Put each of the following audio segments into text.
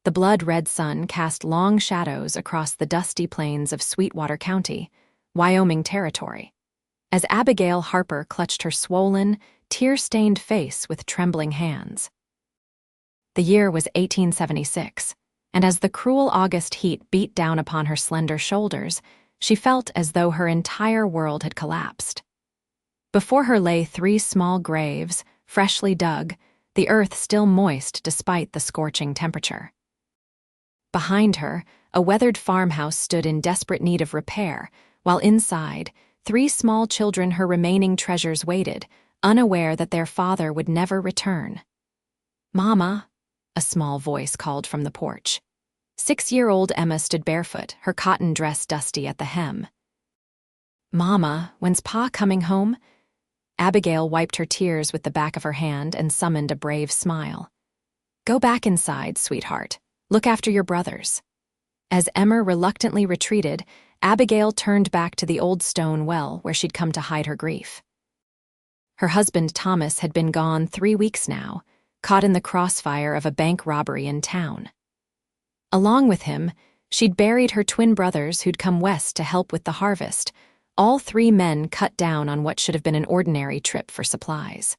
The blood-red sun cast long shadows across the dusty plains of Sweetwater County, Wyoming Territory, as Abigail Harper clutched her swollen, tear-stained face with trembling hands. The year was 1876, and as the cruel August heat beat down upon her slender shoulders, she felt as though her entire world had collapsed. Before her lay 3 small graves, freshly dug, the earth still moist despite the scorching temperature. Behind her, a weathered farmhouse stood in desperate need of repair, while inside, 3 small children, her remaining treasures, waited, unaware that their father would never return. "Mama," a small voice called from the porch. 6-year-old Emma stood barefoot, her cotton dress dusty at the hem. "Mama, when's Pa coming home?" Abigail wiped her tears with the back of her hand and summoned a brave smile. "Go back inside, sweetheart. Look after your brothers." As Emma reluctantly retreated, Abigail turned back to the old stone well where she'd come to hide her grief. Her husband Thomas had been gone 3 weeks now, caught in the crossfire of a bank robbery in town. Along with him, she'd buried her twin brothers who'd come west to help with the harvest, all 3 men cut down on what should have been an ordinary trip for supplies.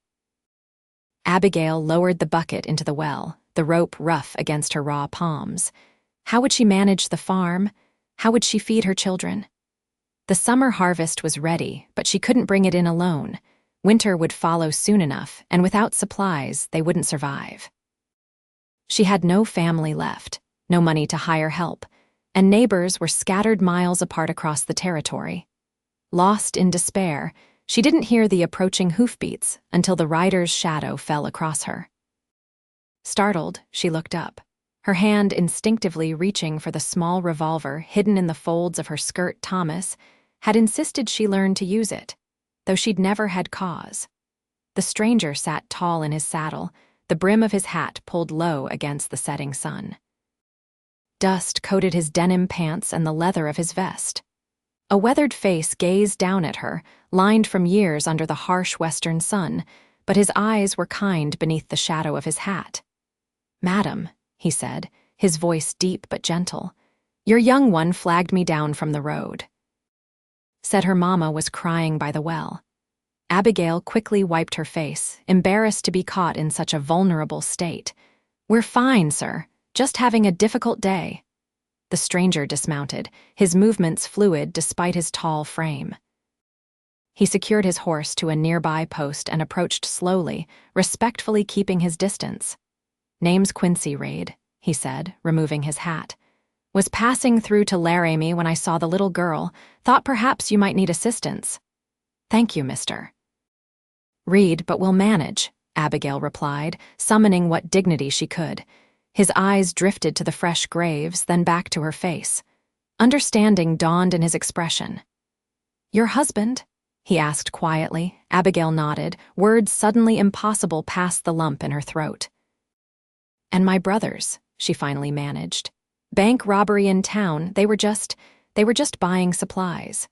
Abigail lowered the bucket into the well, the rope rough against her raw palms. How would she manage the farm? How would she feed her children? The summer harvest was ready, but she couldn't bring it in alone. Winter would follow soon enough, and without supplies, they wouldn't survive. She had no family left, no money to hire help, and neighbors were scattered miles apart across the territory. Lost in despair, she didn't hear the approaching hoofbeats until the rider's shadow fell across her. Startled, she looked up, her hand instinctively reaching for the small revolver hidden in the folds of her skirt. Thomas had insisted she learn to use it, though she'd never had cause. The stranger sat tall in his saddle, the brim of his hat pulled low against the setting sun. Dust coated his denim pants and the leather of his vest. A weathered face gazed down at her, lined from years under the harsh western sun, but his eyes were kind beneath the shadow of his hat. "Madam," he said, his voice deep but gentle, "your young one flagged me down from the road." Said her mama was crying by the well. Abigail quickly wiped her face, embarrassed to be caught in such a vulnerable state. "We're fine, sir. Just having a difficult day." The stranger dismounted, his movements fluid despite his tall frame. He secured his horse to a nearby post and approached slowly, respectfully keeping his distance. "Name's Quincy Reed," he said, removing his hat. "Was passing through to Laramie when I saw the little girl. Thought perhaps you might need assistance." "Thank you, mister." "Reed, but we'll manage," Abigail replied, summoning what dignity she could. His eyes drifted to the fresh graves, then back to her face. Understanding dawned in his expression. "Your husband?" he asked quietly. Abigail nodded, words suddenly impossible past the lump in her throat. "And my brothers," she finally managed. "Bank robbery in town, they were just buying supplies."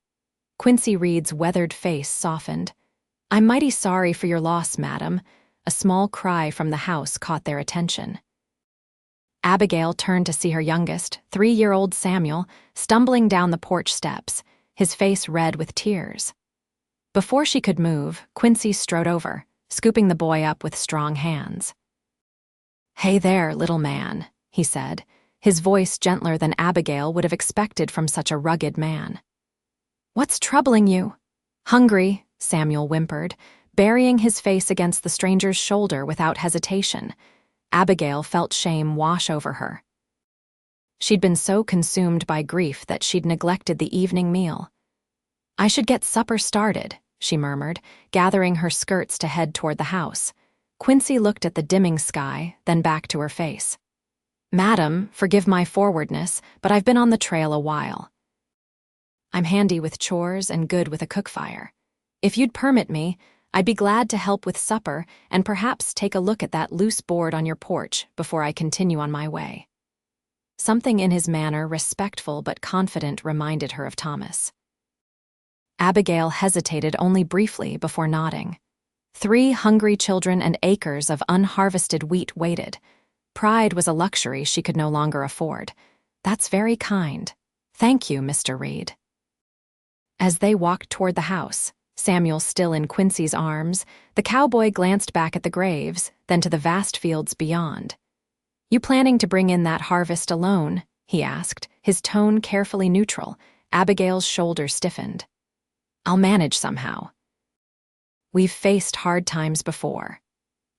Quincy Reed's weathered face softened. "I'm mighty sorry for your loss, madam." A small cry from the house caught their attention. Abigail turned to see her youngest, 3-year-old Samuel, stumbling down the porch steps, his face red with tears. Before she could move, Quincy strode over, scooping the boy up with strong hands. "Hey there, little man," he said, his voice gentler than Abigail would have expected from such a rugged man. "What's troubling you?" "Hungry," Samuel whimpered, burying his face against the stranger's shoulder without hesitation. Abigail felt shame wash over her. She'd been so consumed by grief that she'd neglected the evening meal. "I should get supper started," she murmured, gathering her skirts to head toward the house. Quincy looked at the dimming sky, then back to her face. "Madam, forgive my forwardness, but I've been on the trail a while. I'm handy with chores and good with a cook fire. If you'd permit me, I'd be glad to help with supper and perhaps take a look at that loose board on your porch before I continue on my way." Something in his manner, respectful but confident, reminded her of Thomas. Abigail hesitated only briefly before nodding. 3 hungry children and acres of unharvested wheat waited. Pride was a luxury she could no longer afford. "That's very kind. Thank you, Mr. Reed." As they walked toward the house, Samuel still in Quincy's arms, the cowboy glanced back at the graves, then to the vast fields beyond. "You planning to bring in that harvest alone?" he asked, his tone carefully neutral. Abigail's shoulders stiffened. "I'll manage somehow. We've faced hard times before."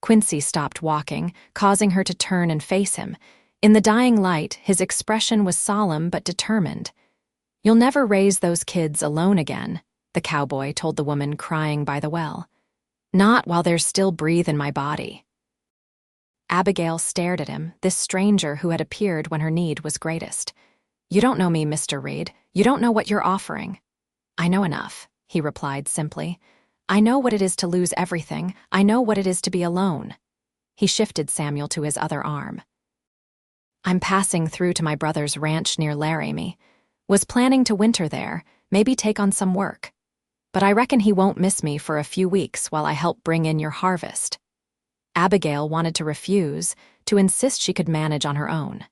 Quincy stopped walking, causing her to turn and face him. In the dying light, his expression was solemn but determined. "You'll never raise those kids alone again," the cowboy told the woman crying by the well. "Not while there's still breath in my body." Abigail stared at him, this stranger who had appeared when her need was greatest. "You don't know me, Mr. Reed. You don't know what you're offering." "I know enough," he replied simply. "I know what it is to lose everything. I know what it is to be alone." He shifted Samuel to his other arm. "I'm passing through to my brother's ranch near Laramie. Was planning to winter there, maybe take on some work. But I reckon he won't miss me for a few weeks while I help bring in your harvest." Abigail wanted to refuse, to insist she could manage on her own.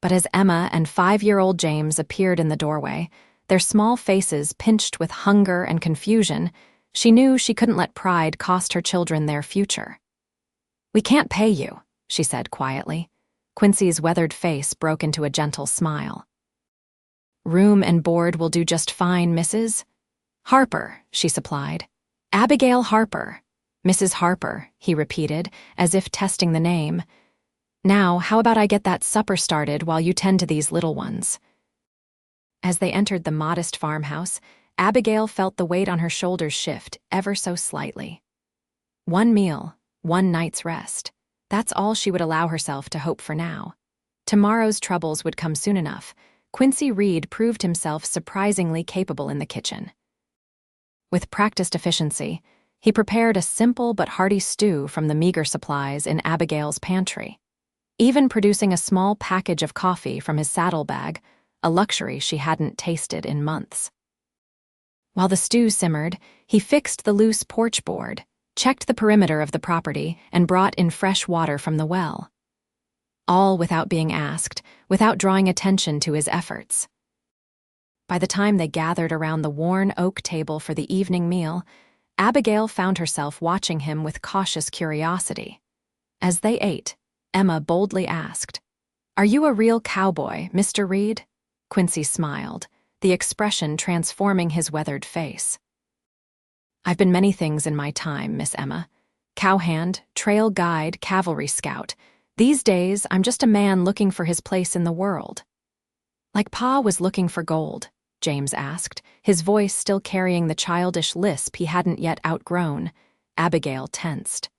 But as Emma and 5-year-old James appeared in the doorway, their small faces pinched with hunger and confusion, she knew she couldn't let pride cost her children their future. "We can't pay you," she said quietly. Quincy's weathered face broke into a gentle smile. "Room and board will do just fine, Mrs. Harper," she supplied. "Abigail Harper." "Mrs. Harper," he repeated, as if testing the name. "Now, how about I get that supper started while you tend to these little ones?" As they entered the modest farmhouse, Abigail felt the weight on her shoulders shift ever so slightly. One meal, one night's rest. That's all she would allow herself to hope for now. Tomorrow's troubles would come soon enough. Quincy Reed proved himself surprisingly capable in the kitchen. With practiced efficiency, he prepared a simple but hearty stew from the meager supplies in Abigail's pantry, even producing a small package of coffee from his saddlebag, a luxury she hadn't tasted in months. While the stew simmered, he fixed the loose porch board, checked the perimeter of the property, and brought in fresh water from the well. All without being asked, without drawing attention to his efforts. By the time they gathered around the worn oak table for the evening meal, Abigail found herself watching him with cautious curiosity. As they ate, Emma boldly asked, "Are you a real cowboy, Mr. Reed?" Quincy smiled, the expression transforming his weathered face. "I've been many things in my time, Miss Emma. Cowhand, trail guide, cavalry scout. These days, I'm just a man looking for his place in the world." "Like Pa was looking for gold?" James asked, his voice still carrying the childish lisp he hadn't yet outgrown. Abigail tensed.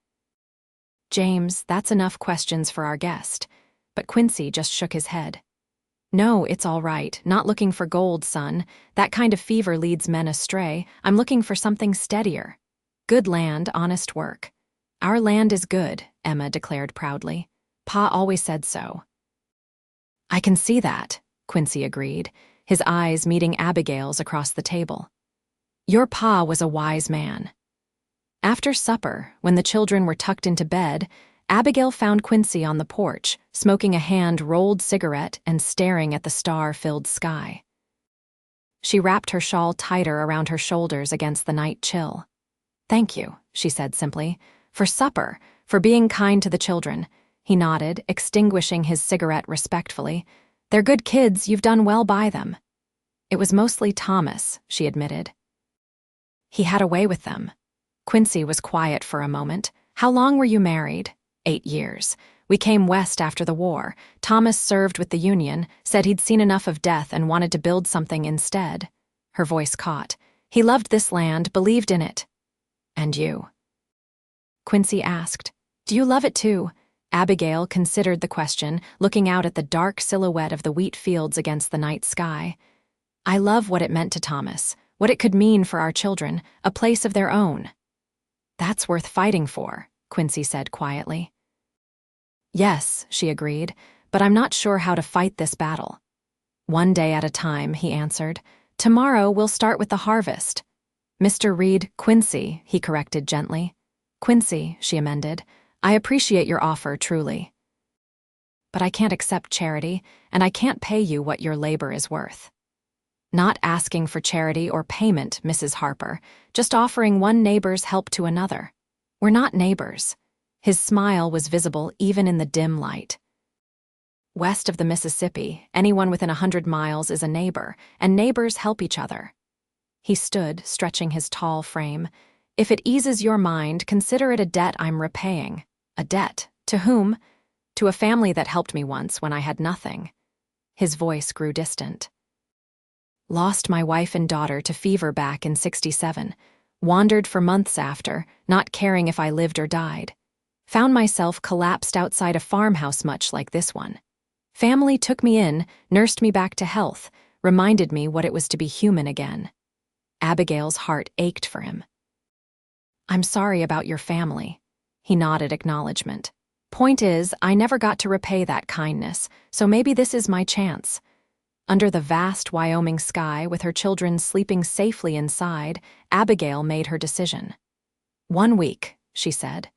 "James, that's enough questions for our guest." But Quincy just shook his head. "No, it's all right. Not looking for gold, son. That kind of fever leads men astray. I'm looking for something steadier. Good land, honest work." "Our land is good," Emma declared proudly. "Pa always said so." "I can see that," Quincy agreed, his eyes meeting Abigail's across the table. "Your pa was a wise man." After supper, when the children were tucked into bed, Abigail found Quincy on the porch, smoking a hand-rolled cigarette and staring at the star-filled sky. She wrapped her shawl tighter around her shoulders against the night chill. "Thank you," she said simply, "for supper, for being kind to the children." He nodded, extinguishing his cigarette respectfully. "They're good kids, you've done well by them." "It was mostly Thomas," she admitted. "He had a way with them." Quincy was quiet for a moment. "How long were you married?" 8 years. "We came west after the war. Thomas served with the Union, said he'd seen enough of death and wanted to build something instead." Her voice caught. "He loved this land, believed in it." "And you?" Quincy asked. "Do you love it too?" Abigail considered the question, looking out at the dark silhouette of the wheat fields against the night sky. "I love what it meant to Thomas, what it could mean for our children, a place of their own." "That's worth fighting for," Quincy said quietly. "Yes," she agreed, "but I'm not sure how to fight this battle." "One day at a time," he answered. "Tomorrow we'll start with the harvest." "Mr. Reed, Quincy," he corrected gently. "Quincy," she amended. "I appreciate your offer, truly." but I can't accept charity, and I can't pay you what your labor is worth. Not asking for charity or payment, Mrs. Harper, just offering one neighbor's help to another. We're not neighbors. His smile was visible even in the dim light. West of the Mississippi, anyone within 100 miles is a neighbor, and neighbors help each other. He stood, stretching his tall frame. If it eases your mind, consider it a debt I'm repaying. A debt? To whom? To a family that helped me once when I had nothing. His voice grew distant. Lost my wife and daughter to fever back in '67. Wandered for months after, not caring if I lived or died. Found myself collapsed outside a farmhouse much like this one. Family took me in, nursed me back to health, reminded me what it was to be human again. Abigail's heart ached for him. I'm sorry about your family. He nodded acknowledgement. Point is, I never got to repay that kindness, so maybe this is my chance. Under the vast Wyoming sky, with her children sleeping safely inside, Abigail made her decision. 1 week, she said.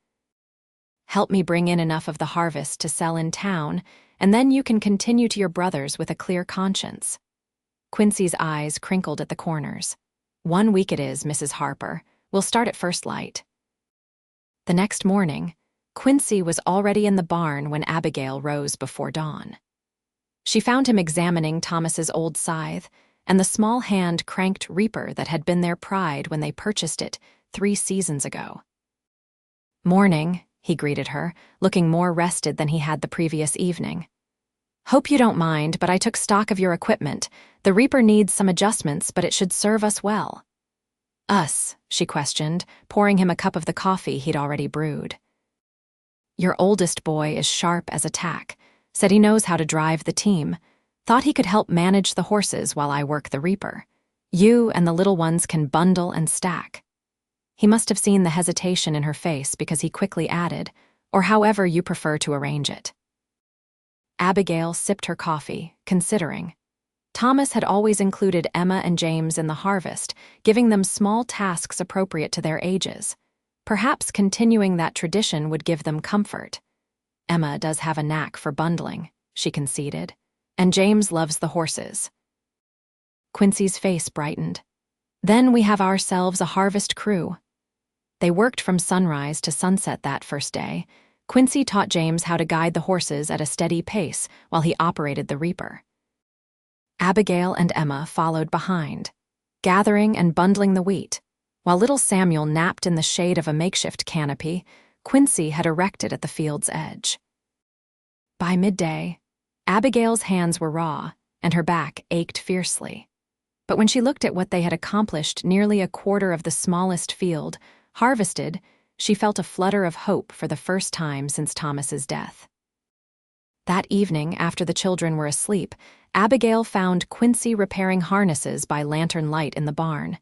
Help me bring in enough of the harvest to sell in town, and then you can continue to your brothers with a clear conscience. Quincy's eyes crinkled at the corners. 1 week it is, Mrs. Harper. We'll start at first light. The next morning, Quincy was already in the barn when Abigail rose before dawn. She found him examining Thomas's old scythe and the small hand-cranked reaper that had been their pride when they purchased it 3 seasons ago. Morning, he greeted her, looking more rested than he had the previous evening. Hope you don't mind, but I took stock of your equipment. The reaper needs some adjustments, but it should serve us well. Us, she questioned, pouring him a cup of the coffee he'd already brewed. Your oldest boy is sharp as a tack. Said he knows how to drive the team. Thought he could help manage the horses while I work the reaper. You and the little ones can bundle and stack. He must have seen the hesitation in her face because he quickly added, or however you prefer to arrange it. Abigail sipped her coffee, considering. Thomas had always included Emma and James in the harvest, giving them small tasks appropriate to their ages. Perhaps continuing that tradition would give them comfort. Emma does have a knack for bundling, she conceded, and James loves the horses. Quincy's face brightened. Then we have ourselves a harvest crew. They worked from sunrise to sunset that first day. Quincy taught James how to guide the horses at a steady pace while he operated the reaper. Abigail and Emma followed behind, gathering and bundling the wheat. While little Samuel napped in the shade of a makeshift canopy, Quincy had erected at the field's edge. By midday, Abigail's hands were raw, and her back ached fiercely. But when she looked at what they had accomplished, nearly a quarter of the smallest field, harvested, she felt a flutter of hope for the first time since Thomas's death. That evening, after the children were asleep, Abigail found Quincy repairing harnesses by lantern light in the barn.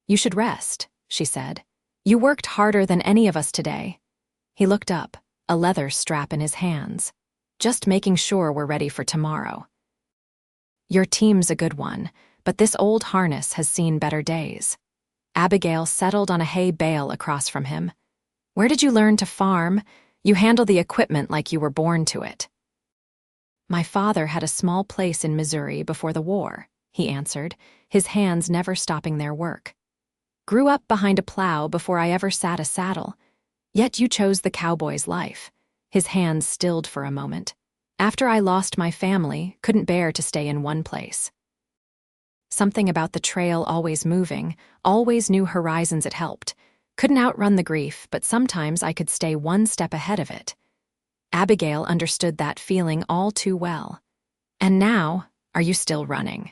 You should rest, she said. You worked harder than any of us today. He looked up, a leather strap in his hands. Just making sure we're ready for tomorrow. Your team's a good one, but this old harness has seen better days. Abigail settled on a hay bale across from him. Where did you learn to farm? You handle the equipment like you were born to it. My father had a small place in Missouri before the war, he answered, his hands never stopping their work. Grew up behind a plow before I ever sat a saddle. Yet you chose the cowboy's life. His hands stilled for a moment. After I lost my family, couldn't bear to stay in one place. Something about the trail always moving, always new horizons it helped. Couldn't outrun the grief, but sometimes I could stay one step ahead of it. Abigail understood that feeling all too well. And now, are you still running?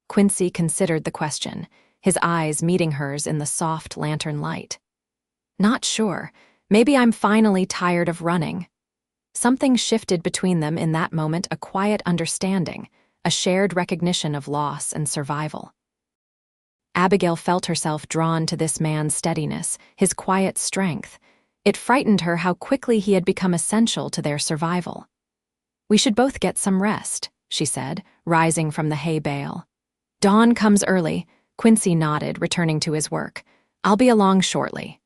Quincy considered the question, his eyes meeting hers in the soft lantern light. Not sure. Maybe I'm finally tired of running. Something shifted between them in that moment, a quiet understanding, a shared recognition of loss and survival. Abigail felt herself drawn to this man's steadiness, his quiet strength. It frightened her how quickly he had become essential to their survival. We should both get some rest, she said, rising from the hay bale. Dawn comes early. Quincy nodded, returning to his work. I'll be along shortly.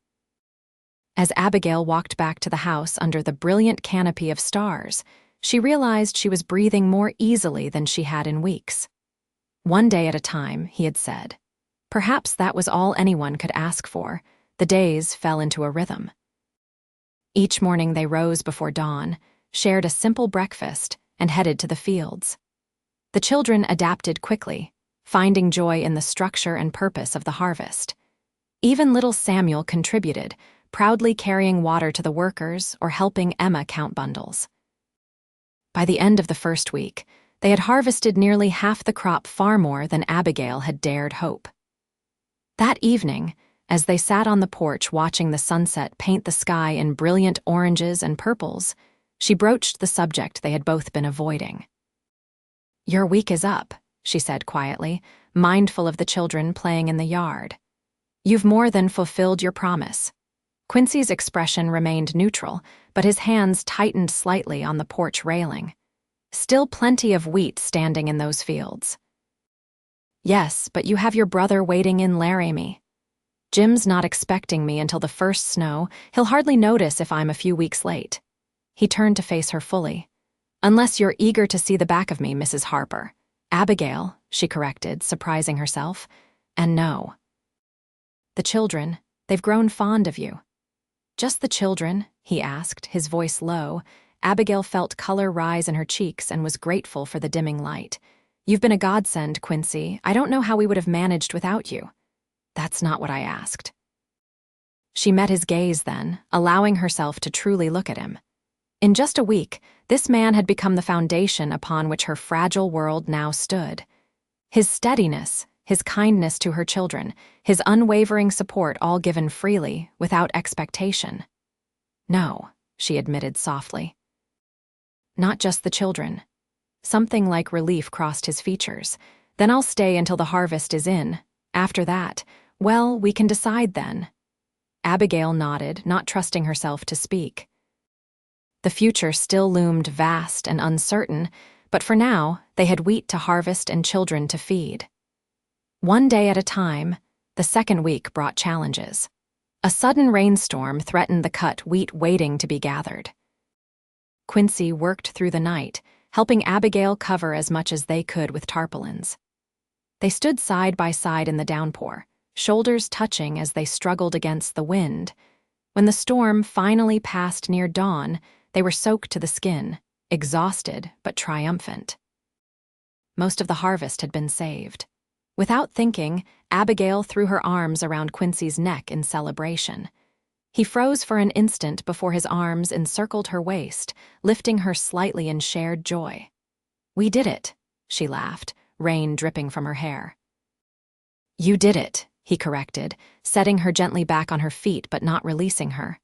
As Abigail walked back to the house under the brilliant canopy of stars, she realized she was breathing more easily than she had in weeks. One day at a time, he had said. Perhaps that was all anyone could ask for. The days fell into a rhythm. Each morning they rose before dawn, shared a simple breakfast, and headed to the fields. The children adapted quickly, finding joy in the structure and purpose of the harvest. Even little Samuel contributed, proudly carrying water to the workers or helping Emma count bundles. By the end of the first week, they had harvested nearly half the crop, far more than Abigail had dared hope. That evening, as they sat on the porch watching the sunset paint the sky in brilliant oranges and purples, she broached the subject they had both been avoiding. "Your week is up," she said quietly, mindful of the children playing in the yard. "You've more than fulfilled your promise." Quincy's expression remained neutral, but his hands tightened slightly on the porch railing. Still plenty of wheat standing in those fields. "Yes, but you have your brother waiting in Laramie. Jim's not expecting me until the first snow. He'll hardly notice if I'm a few weeks late." He turned to face her fully. "Unless you're eager to see the back of me, Mrs. Harper." "Abigail," she corrected, surprising herself. "And no. The children, they've grown fond of you." "Just the children?" he asked, his voice low. Abigail felt color rise in her cheeks and was grateful for the dimming light. "You've been a godsend, Quincy. I don't know how we would have managed without you." "That's not what I asked." She met his gaze then, allowing herself to truly look at him. In just a week, this man had become the foundation upon which her fragile world now stood. His steadiness, his kindness to her children, his unwavering support, all given freely, without expectation. "No," she admitted softly. "Not just the children." Something like relief crossed his features. "Then I'll stay until the harvest is in. After that, well, we can decide then." Abigail nodded, not trusting herself to speak. The future still loomed vast and uncertain, but for now, they had wheat to harvest and children to feed. One day at a time, the second week brought challenges. A sudden rainstorm threatened the cut wheat waiting to be gathered. Quincy worked through the night, helping Abigail cover as much as they could with tarpaulins. They stood side by side in the downpour, shoulders touching as they struggled against the wind. When the storm finally passed near dawn, they were soaked to the skin, exhausted but triumphant. Most of the harvest had been saved. Without thinking, Abigail threw her arms around Quincy's neck in celebration. He froze for an instant before his arms encircled her waist, lifting her slightly in shared joy. "We did it," she laughed, rain dripping from her hair. "You did it," he corrected, setting her gently back on her feet but not releasing her.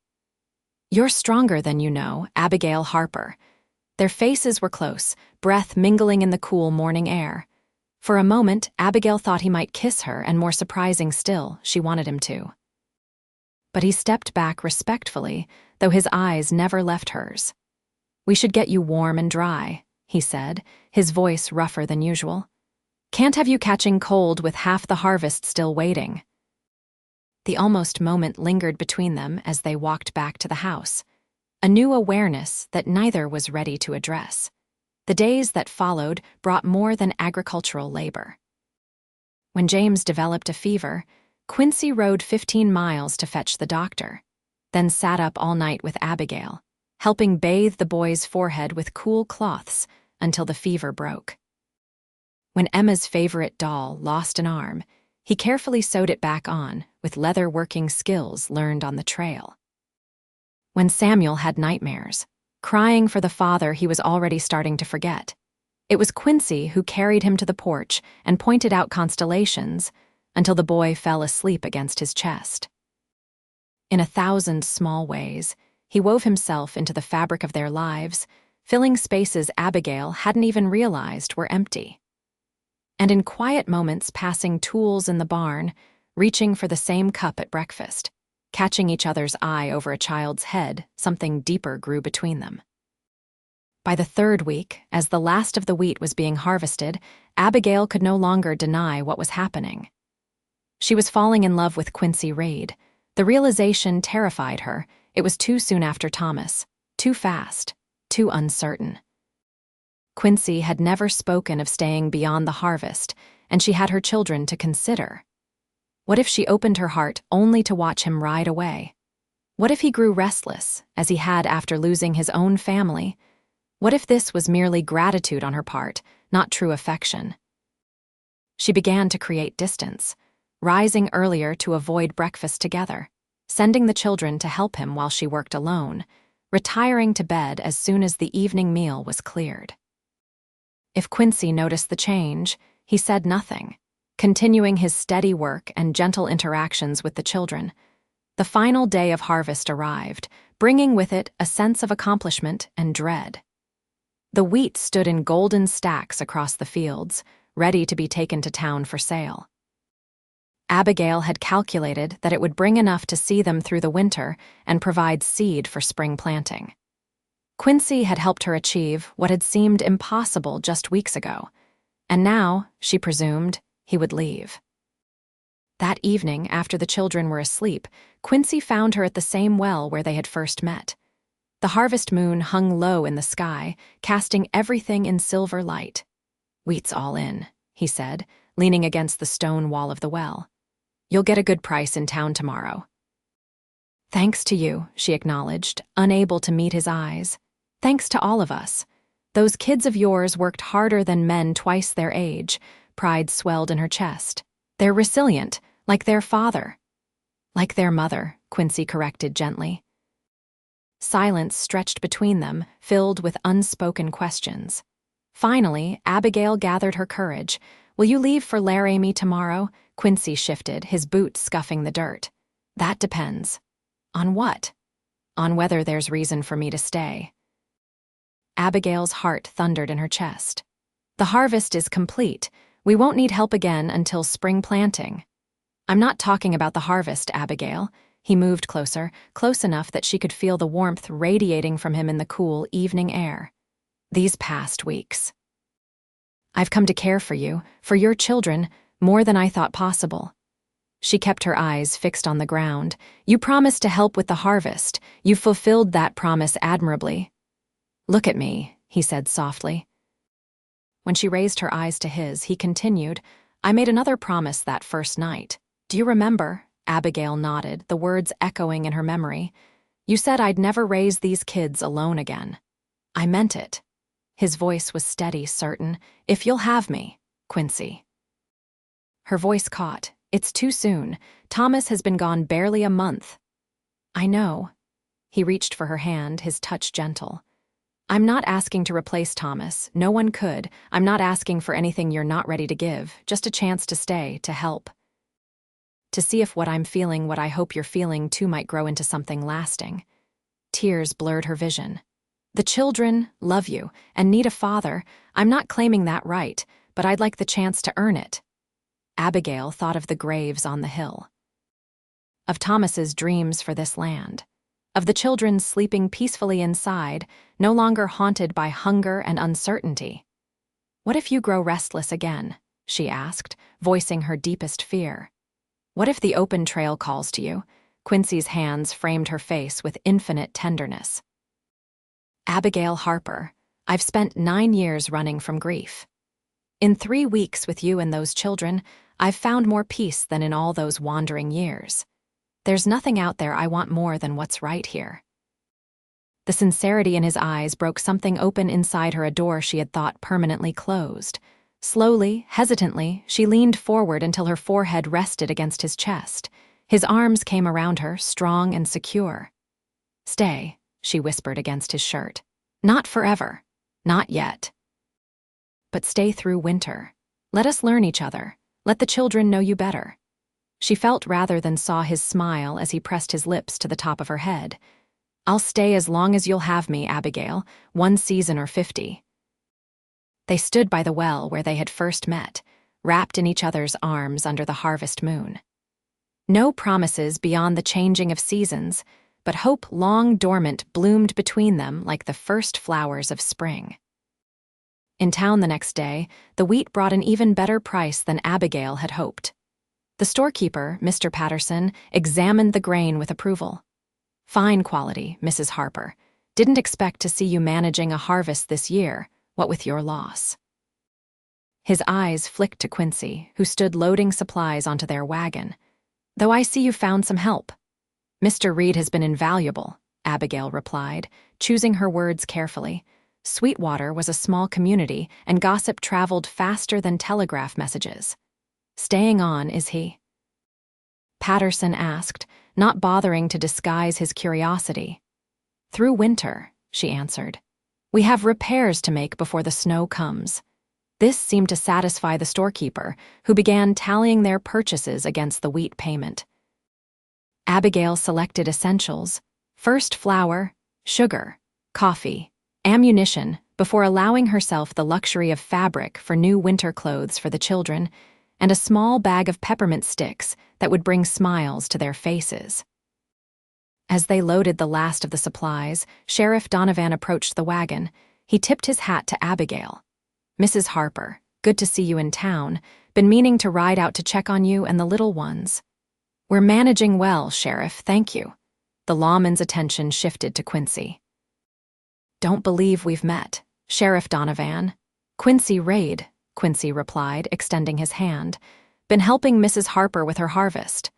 "You're stronger than you know, Abigail Harper." Their faces were close, breath mingling in the cool morning air. For a moment, Abigail thought he might kiss her, and more surprising still, she wanted him to. But he stepped back respectfully, though his eyes never left hers. "We should get you warm and dry," he said, his voice rougher than usual. "Can't have you catching cold with half the harvest still waiting." The almost moment lingered between them as they walked back to the house, a new awareness that neither was ready to address. The days that followed brought more than agricultural labor. When James developed a fever, Quincy rode 15 miles to fetch the doctor, then sat up all night with Abigail, helping bathe the boy's forehead with cool cloths until the fever broke. When Emma's favorite doll lost an arm, he carefully sewed it back on with leather-working skills learned on the trail. When Samuel had nightmares, crying for the father he was already starting to forget, it was Quincy who carried him to the porch and pointed out constellations until the boy fell asleep against his chest. In 1,000 small ways, he wove himself into the fabric of their lives, filling spaces Abigail hadn't even realized were empty. And in quiet moments passing tools in the barn, reaching for the same cup at breakfast, catching each other's eye over a child's head, something deeper grew between them. By the third week, as the last of the wheat was being harvested, Abigail could no longer deny what was happening. She was falling in love with Quincy Reed. The realization terrified her. It was too soon after Thomas, too fast, too uncertain. Quincy had never spoken of staying beyond the harvest, and she had her children to consider. What if she opened her heart only to watch him ride away? What if he grew restless, as he had after losing his own family? What if this was merely gratitude on her part, not true affection? She began to create distance, rising earlier to avoid breakfast together, sending the children to help him while she worked alone, retiring to bed as soon as the evening meal was cleared. If Quincy noticed the change, he said nothing, continuing his steady work and gentle interactions with the children. The final day of harvest arrived, bringing with it a sense of accomplishment and dread. The wheat stood in golden stacks across the fields, ready to be taken to town for sale. Abigail had calculated that it would bring enough to see them through the winter and provide seed for spring planting. Quincy had helped her achieve what had seemed impossible just weeks ago, and now, she presumed, he would leave. That evening, after the children were asleep, Quincy found her at the same well where they had first met. The harvest moon hung low in the sky, casting everything in silver light. "Wheat's all in," he said, leaning against the stone wall of the well. "You'll get a good price in town tomorrow." "Thanks to you," she acknowledged, unable to meet his eyes. "Thanks to all of us. Those kids of yours worked harder than men twice their age." Pride swelled in her chest. "They're resilient, like their father." "Like their mother," Quincy corrected gently. Silence stretched between them, filled with unspoken questions. Finally, Abigail gathered her courage. "Will you leave for Laramie tomorrow?" Quincy shifted, his boots scuffing the dirt. "That depends." "On what?" "On whether there's reason for me to stay." Abigail's heart thundered in her chest. "The harvest is complete. We won't need help again until spring planting." "I'm not talking about the harvest, Abigail." He moved closer, close enough that she could feel the warmth radiating from him in the cool evening air. "These past weeks. I've come to care for you, for your children, more than I thought possible." She kept her eyes fixed on the ground. "You promised to help with the harvest. You fulfilled that promise admirably." "Look at me," he said softly. When she raised her eyes to his, he continued, "I made another promise that first night. Do you remember?" Abigail nodded, the words echoing in her memory. "You said I'd never raise these kids alone again." "I meant it." His voice was steady, certain. "If you'll have me, Quincy." Her voice caught. "It's too soon. Thomas has been gone barely a month." "I know." He reached for her hand, his touch gentle. "I'm not asking to replace Thomas. No one could. I'm not asking for anything you're not ready to give, just a chance to stay, to help. To see if what I'm feeling, what I hope you're feeling too, might grow into something lasting." Tears blurred her vision. "The children love you and need a father. I'm not claiming that right, but I'd like the chance to earn it." Abigail thought of the graves on the hill, of Thomas's dreams for this land, of the children sleeping peacefully inside, no longer haunted by hunger and uncertainty. "What if you grow restless again?" she asked, voicing her deepest fear. "What if the open trail calls to you?" Quincy's hands framed her face with infinite tenderness. "Abigail Harper, I've spent 9 years running from grief. In 3 weeks with you and those children, I've found more peace than in all those wandering years. There's nothing out there I want more than what's right here." The sincerity in his eyes broke something open inside her, a door she had thought permanently closed. Slowly, hesitantly, she leaned forward until her forehead rested against his chest. His arms came around her, strong and secure. "Stay," she whispered against his shirt. "Not forever. Not yet. But stay through winter. Let us learn each other. Let the children know you better." She felt rather than saw his smile as he pressed his lips to the top of her head. "I'll stay as long as you'll have me, Abigail, 1 season or 50. They stood by the well where they had first met, wrapped in each other's arms under the harvest moon. No promises beyond the changing of seasons, but hope long dormant bloomed between them like the first flowers of spring. In town the next day, the wheat brought an even better price than Abigail had hoped. The storekeeper, Mr. Patterson, examined the grain with approval. "Fine quality, Mrs. Harper. Didn't expect to see you managing a harvest this year. what with your loss?" His eyes flicked to Quincy, who stood loading supplies onto their wagon. "Though I see you found some help." "Mr. Reed has been invaluable," Abigail replied, choosing her words carefully. Sweetwater was a small community, and gossip traveled faster than telegraph messages. "Staying on, is he?" Patterson asked, not bothering to disguise his curiosity. "Through winter," she answered. "We have repairs to make before the snow comes." This seemed to satisfy the storekeeper, who began tallying their purchases against the wheat payment. Abigail selected essentials: first flour, sugar, coffee, ammunition, before allowing herself the luxury of fabric for new winter clothes for the children, and a small bag of peppermint sticks that would bring smiles to their faces. As they loaded the last of the supplies, Sheriff Donovan approached the wagon. He tipped his hat to Abigail. "Mrs. Harper, good to see you in town. Been meaning to ride out to check on you and the little ones." "We're managing well, Sheriff, thank you." The lawman's attention shifted to Quincy. "Don't believe we've met. Sheriff Donovan." "Quincy Reed," Quincy replied, extending his hand. "Been helping Mrs. Harper with her harvest."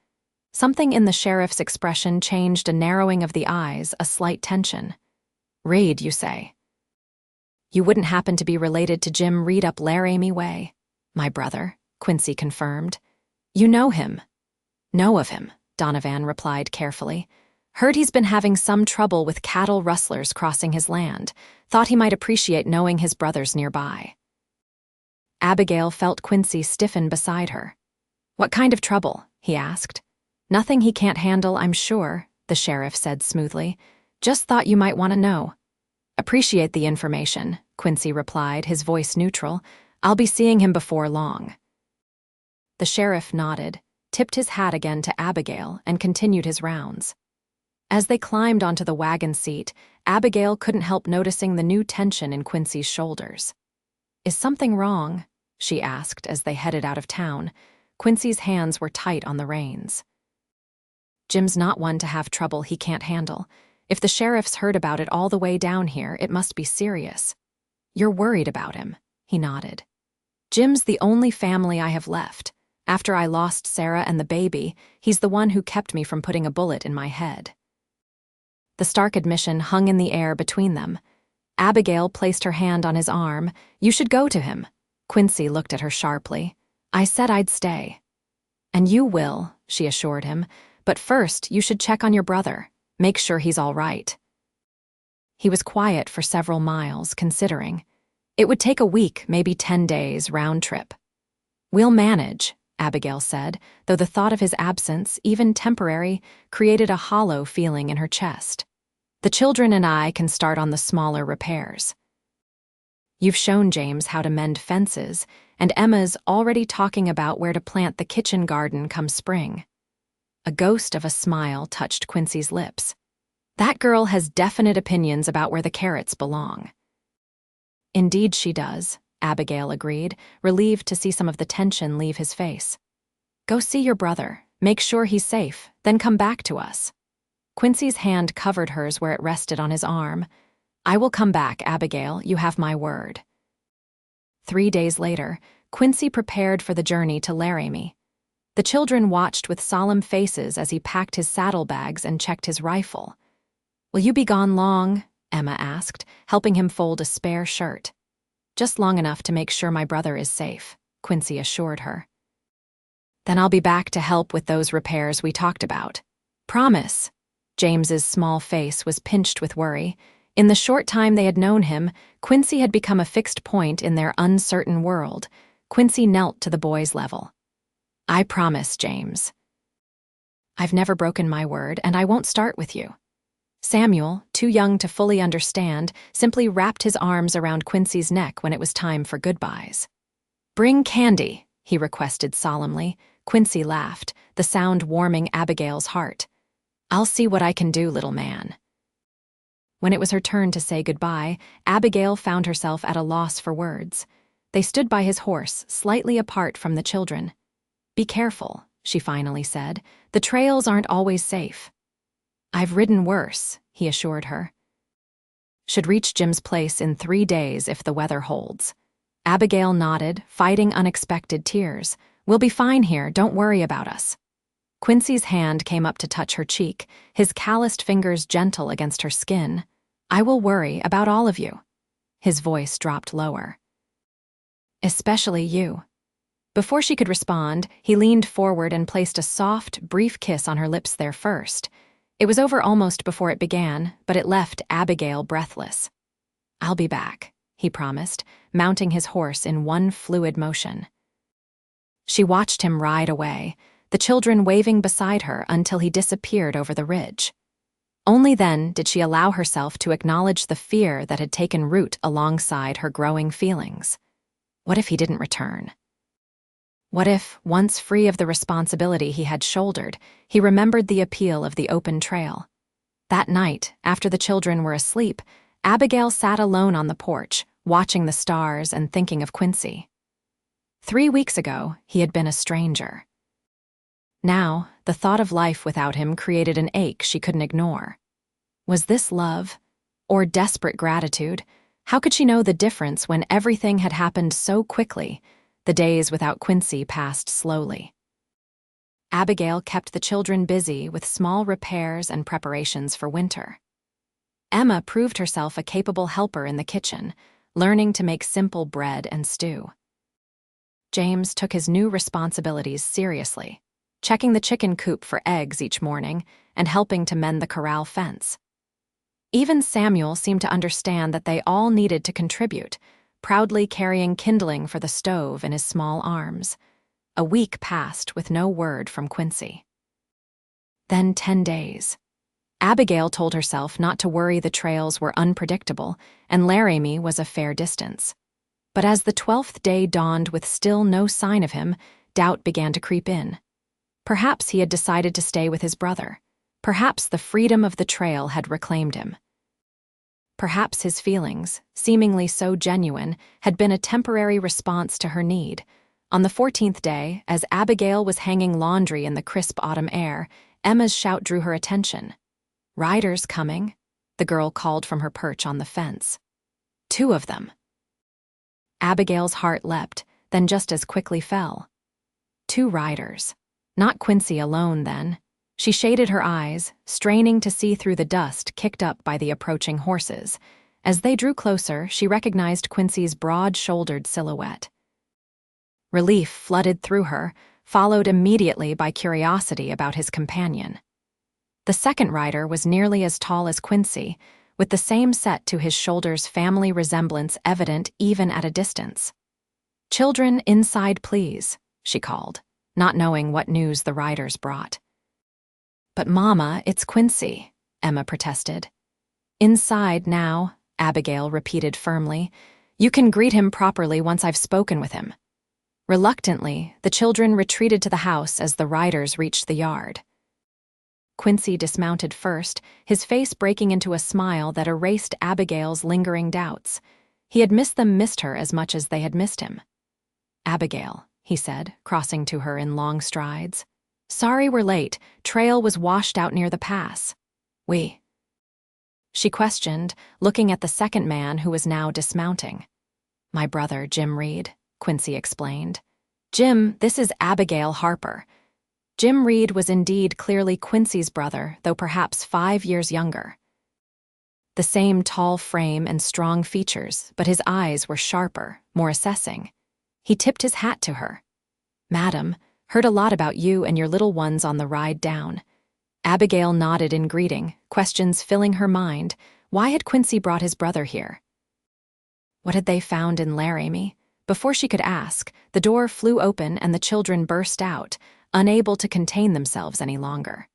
Something in the sheriff's expression changed, a narrowing of the eyes, a slight tension. "Reed, you say? You wouldn't happen to be related to Jim Reed up Laramie way?" "My brother," Quincy confirmed. "You know him?" "Know of him," Donovan replied carefully. "Heard he's been having some trouble with cattle rustlers crossing his land. Thought he might appreciate knowing his brother's nearby." Abigail felt Quincy stiffen beside her. "What kind of trouble?" he asked. "Nothing he can't handle, I'm sure," the sheriff said smoothly. "Just thought you might want to know." "Appreciate the information," Quincy replied, his voice neutral. "I'll be seeing him before long." The sheriff nodded, tipped his hat again to Abigail, and continued his rounds. As they climbed onto the wagon seat, Abigail couldn't help noticing the new tension in Quincy's shoulders. "Is something wrong?" she asked as they headed out of town. Quincy's hands were tight on the reins. "Jim's not one to have trouble he can't handle. If the sheriff's heard about it all the way down here, it must be serious." "You're worried about him," he nodded. "Jim's the only family I have left. After I lost Sarah and the baby, he's the one who kept me from putting a bullet in my head." The stark admission hung in the air between them. Abigail placed her hand on his arm. "You should go to him." Quincy looked at her sharply. "I said I'd stay." "And you will," she assured him. "But first, you should check on your brother. Make sure he's all right." He was quiet for several miles, considering. It would take a week, maybe 10 days, round trip. "We'll manage," Abigail said, though the thought of his absence, even temporary, created a hollow feeling in her chest. "The children and I can start on the smaller repairs." "You've shown James how to mend fences, and Emma's already talking about where to plant the kitchen garden come spring." A ghost of a smile touched Quincy's lips. "That girl has definite opinions about where the carrots belong." "Indeed she does," Abigail agreed, relieved to see some of the tension leave his face. "Go see your brother, make sure he's safe, then come back to us." Quincy's hand covered hers where it rested on his arm. "I will come back, Abigail, you have my word." 3 days later, Quincy prepared for the journey to Laramie. The children watched with solemn faces as he packed his saddlebags and checked his rifle. "Will you be gone long?" Emma asked, helping him fold a spare shirt. "Just long enough to make sure my brother is safe," Quincy assured her. "Then I'll be back to help with those repairs we talked about." "Promise." James's small face was pinched with worry. In the short time they had known him, Quincy had become a fixed point in their uncertain world. Quincy knelt to the boy's level. "I promise, James." "I've never broken my word, and I won't start with you." Samuel, too young to fully understand, simply wrapped his arms around Quincy's neck when it was time for goodbyes. "Bring candy," he requested solemnly. Quincy laughed, the sound warming Abigail's heart. "I'll see what I can do, little man." When it was her turn to say goodbye, Abigail found herself at a loss for words. They stood by his horse, slightly apart from the children. "Be careful," she finally said. "The trails aren't always safe." "I've ridden worse," he assured her. Should reach Jim's place in 3 days if the weather holds. Abigail nodded, fighting unexpected tears. We'll be fine here, don't worry about us. Quincy's hand came up to touch her cheek, his calloused fingers gentle against her skin. I will worry about all of you. His voice dropped lower. Especially you. Before she could respond, he leaned forward and placed a soft, brief kiss on her lips there first. It was over almost before it began, but it left Abigail breathless. I'll be back, he promised, mounting his horse in one fluid motion. She watched him ride away, the children waving beside her until he disappeared over the ridge. Only then did she allow herself to acknowledge the fear that had taken root alongside her growing feelings. What if he didn't return? What if, once free of the responsibility he had shouldered, he remembered the appeal of the open trail? That night, after the children were asleep, Abigail sat alone on the porch, watching the stars and thinking of Quincy. 3 weeks ago, he had been a stranger. Now, the thought of life without him created an ache she couldn't ignore. Was this love? Or desperate gratitude? How could she know the difference when everything had happened so quickly? The days without Quincy passed slowly. Abigail kept the children busy with small repairs and preparations for winter. Emma proved herself a capable helper in the kitchen, learning to make simple bread and stew. James took his new responsibilities seriously, checking the chicken coop for eggs each morning and helping to mend the corral fence. Even Samuel seemed to understand that they all needed to contribute, proudly carrying kindling for the stove in his small arms. A week passed with no word from Quincy. Then 10 days. Abigail told herself not to worry, the trails were unpredictable, and Laramie was a fair distance. But as the 12th day dawned with still no sign of him, doubt began to creep in. Perhaps he had decided to stay with his brother. Perhaps the freedom of the trail had reclaimed him. Perhaps his feelings, seemingly so genuine, had been a temporary response to her need. On the 14th day, as Abigail was hanging laundry in the crisp autumn air, Emma's shout drew her attention. "Riders coming," the girl called from her perch on the fence. 2 of them. Abigail's heart leapt, then just as quickly fell. 2 riders. Not Quincy alone, then. She shaded her eyes, straining to see through the dust kicked up by the approaching horses. As they drew closer, she recognized Quincy's broad-shouldered silhouette. Relief flooded through her, followed immediately by curiosity about his companion. The second rider was nearly as tall as Quincy, with the same set to his shoulders, family resemblance evident even at a distance. "Children, inside, please," she called, not knowing what news the riders brought. "But Mama, it's Quincy," Emma protested. "Inside now," Abigail repeated firmly. "You can greet him properly once I've spoken with him." Reluctantly, the children retreated to the house as the riders reached the yard. Quincy dismounted first, his face breaking into a smile that erased Abigail's lingering doubts. He had missed her as much as they had missed him. "Abigail," he said, crossing to her in long strides. "Sorry we're late. Trail was washed out near the pass." She questioned, looking at the second man who was now dismounting. "My brother, Jim Reed," Quincy explained. "Jim, this is Abigail Harper." Jim Reed was indeed clearly Quincy's brother, though perhaps 5 years younger. The same tall frame and strong features, but his eyes were sharper, more assessing. He tipped his hat to her. "Madam, heard a lot about you and your little ones on the ride down." Abigail nodded in greeting, questions filling her mind. Why had Quincy brought his brother here? What had they found in Laramie? Before she could ask, the door flew open and the children burst out, unable to contain themselves any longer.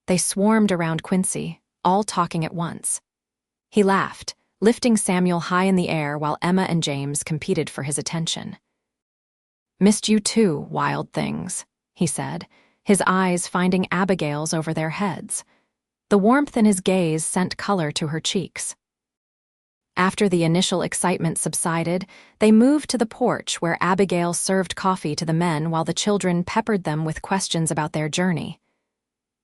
They swarmed around Quincy, all talking at once. He laughed, lifting Samuel high in the air while Emma and James competed for his attention. "Missed you too, wild things," he said, his eyes finding Abigail's over their heads. The warmth in his gaze sent color to her cheeks. After the initial excitement subsided, they moved to the porch where Abigail served coffee to the men while the children peppered them with questions about their journey.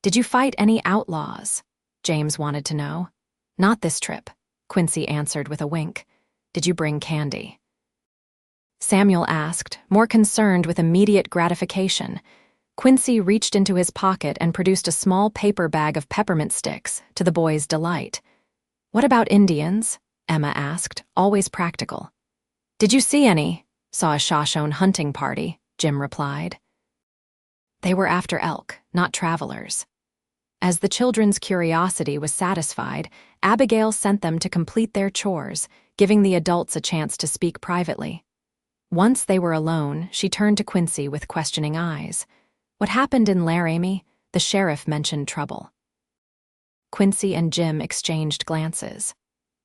"Did you fight any outlaws?" James wanted to know. "Not this trip," Quincy answered with a wink. "Did you bring candy?" Samuel asked, more concerned with immediate gratification. Quincy reached into his pocket and produced a small paper bag of peppermint sticks, to the boy's delight. "What about Indians?" Emma asked, always practical. "Did you see any?" "Saw a Shoshone hunting party," Jim replied. They were after elk, not travelers. As the children's curiosity was satisfied, Abigail sent them to complete their chores, giving the adults a chance to speak privately. Once they were alone, she turned to Quincy with questioning eyes. "What happened in Laramie? The sheriff mentioned trouble." Quincy and Jim exchanged glances.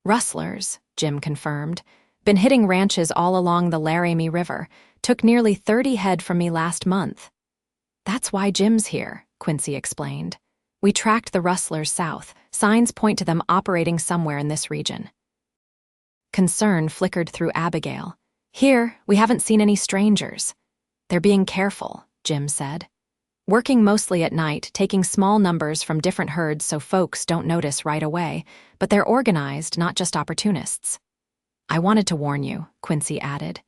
"Rustlers," Jim confirmed. "Been hitting ranches all along the Laramie River. Took nearly 30 head from me last month." "That's why Jim's here," Quincy explained. "We tracked the rustlers south. Signs point to them operating somewhere in this region." Concern flickered through Abigail. "Here, we haven't seen any strangers." "They're being careful," Jim said. "Working mostly at night, taking small numbers from different herds so folks don't notice right away, but they're organized, not just opportunists." "I wanted to warn you," Quincy added.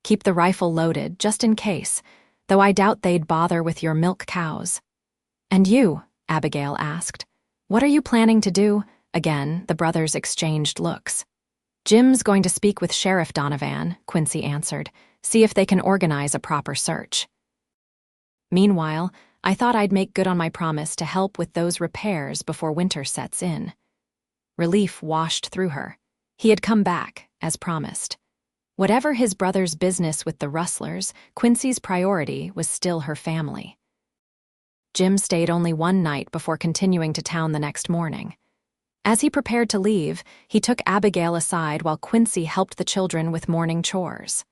"Keep the rifle loaded, just in case, though I doubt they'd bother with your milk cows." "And you?" Abigail asked. "What are you planning to do?" Again, the brothers exchanged looks. "Jim's going to speak with Sheriff Donovan," Quincy answered, "see if they can organize a proper search. Meanwhile, I thought I'd make good on my promise to help with those repairs before winter sets in." Relief washed through her. He had come back, as promised. Whatever his brother's business with the rustlers, Quincy's priority was still her family. Jim stayed only one night before continuing to town the next morning. As he prepared to leave, he took Abigail aside while Quincy helped the children with morning chores.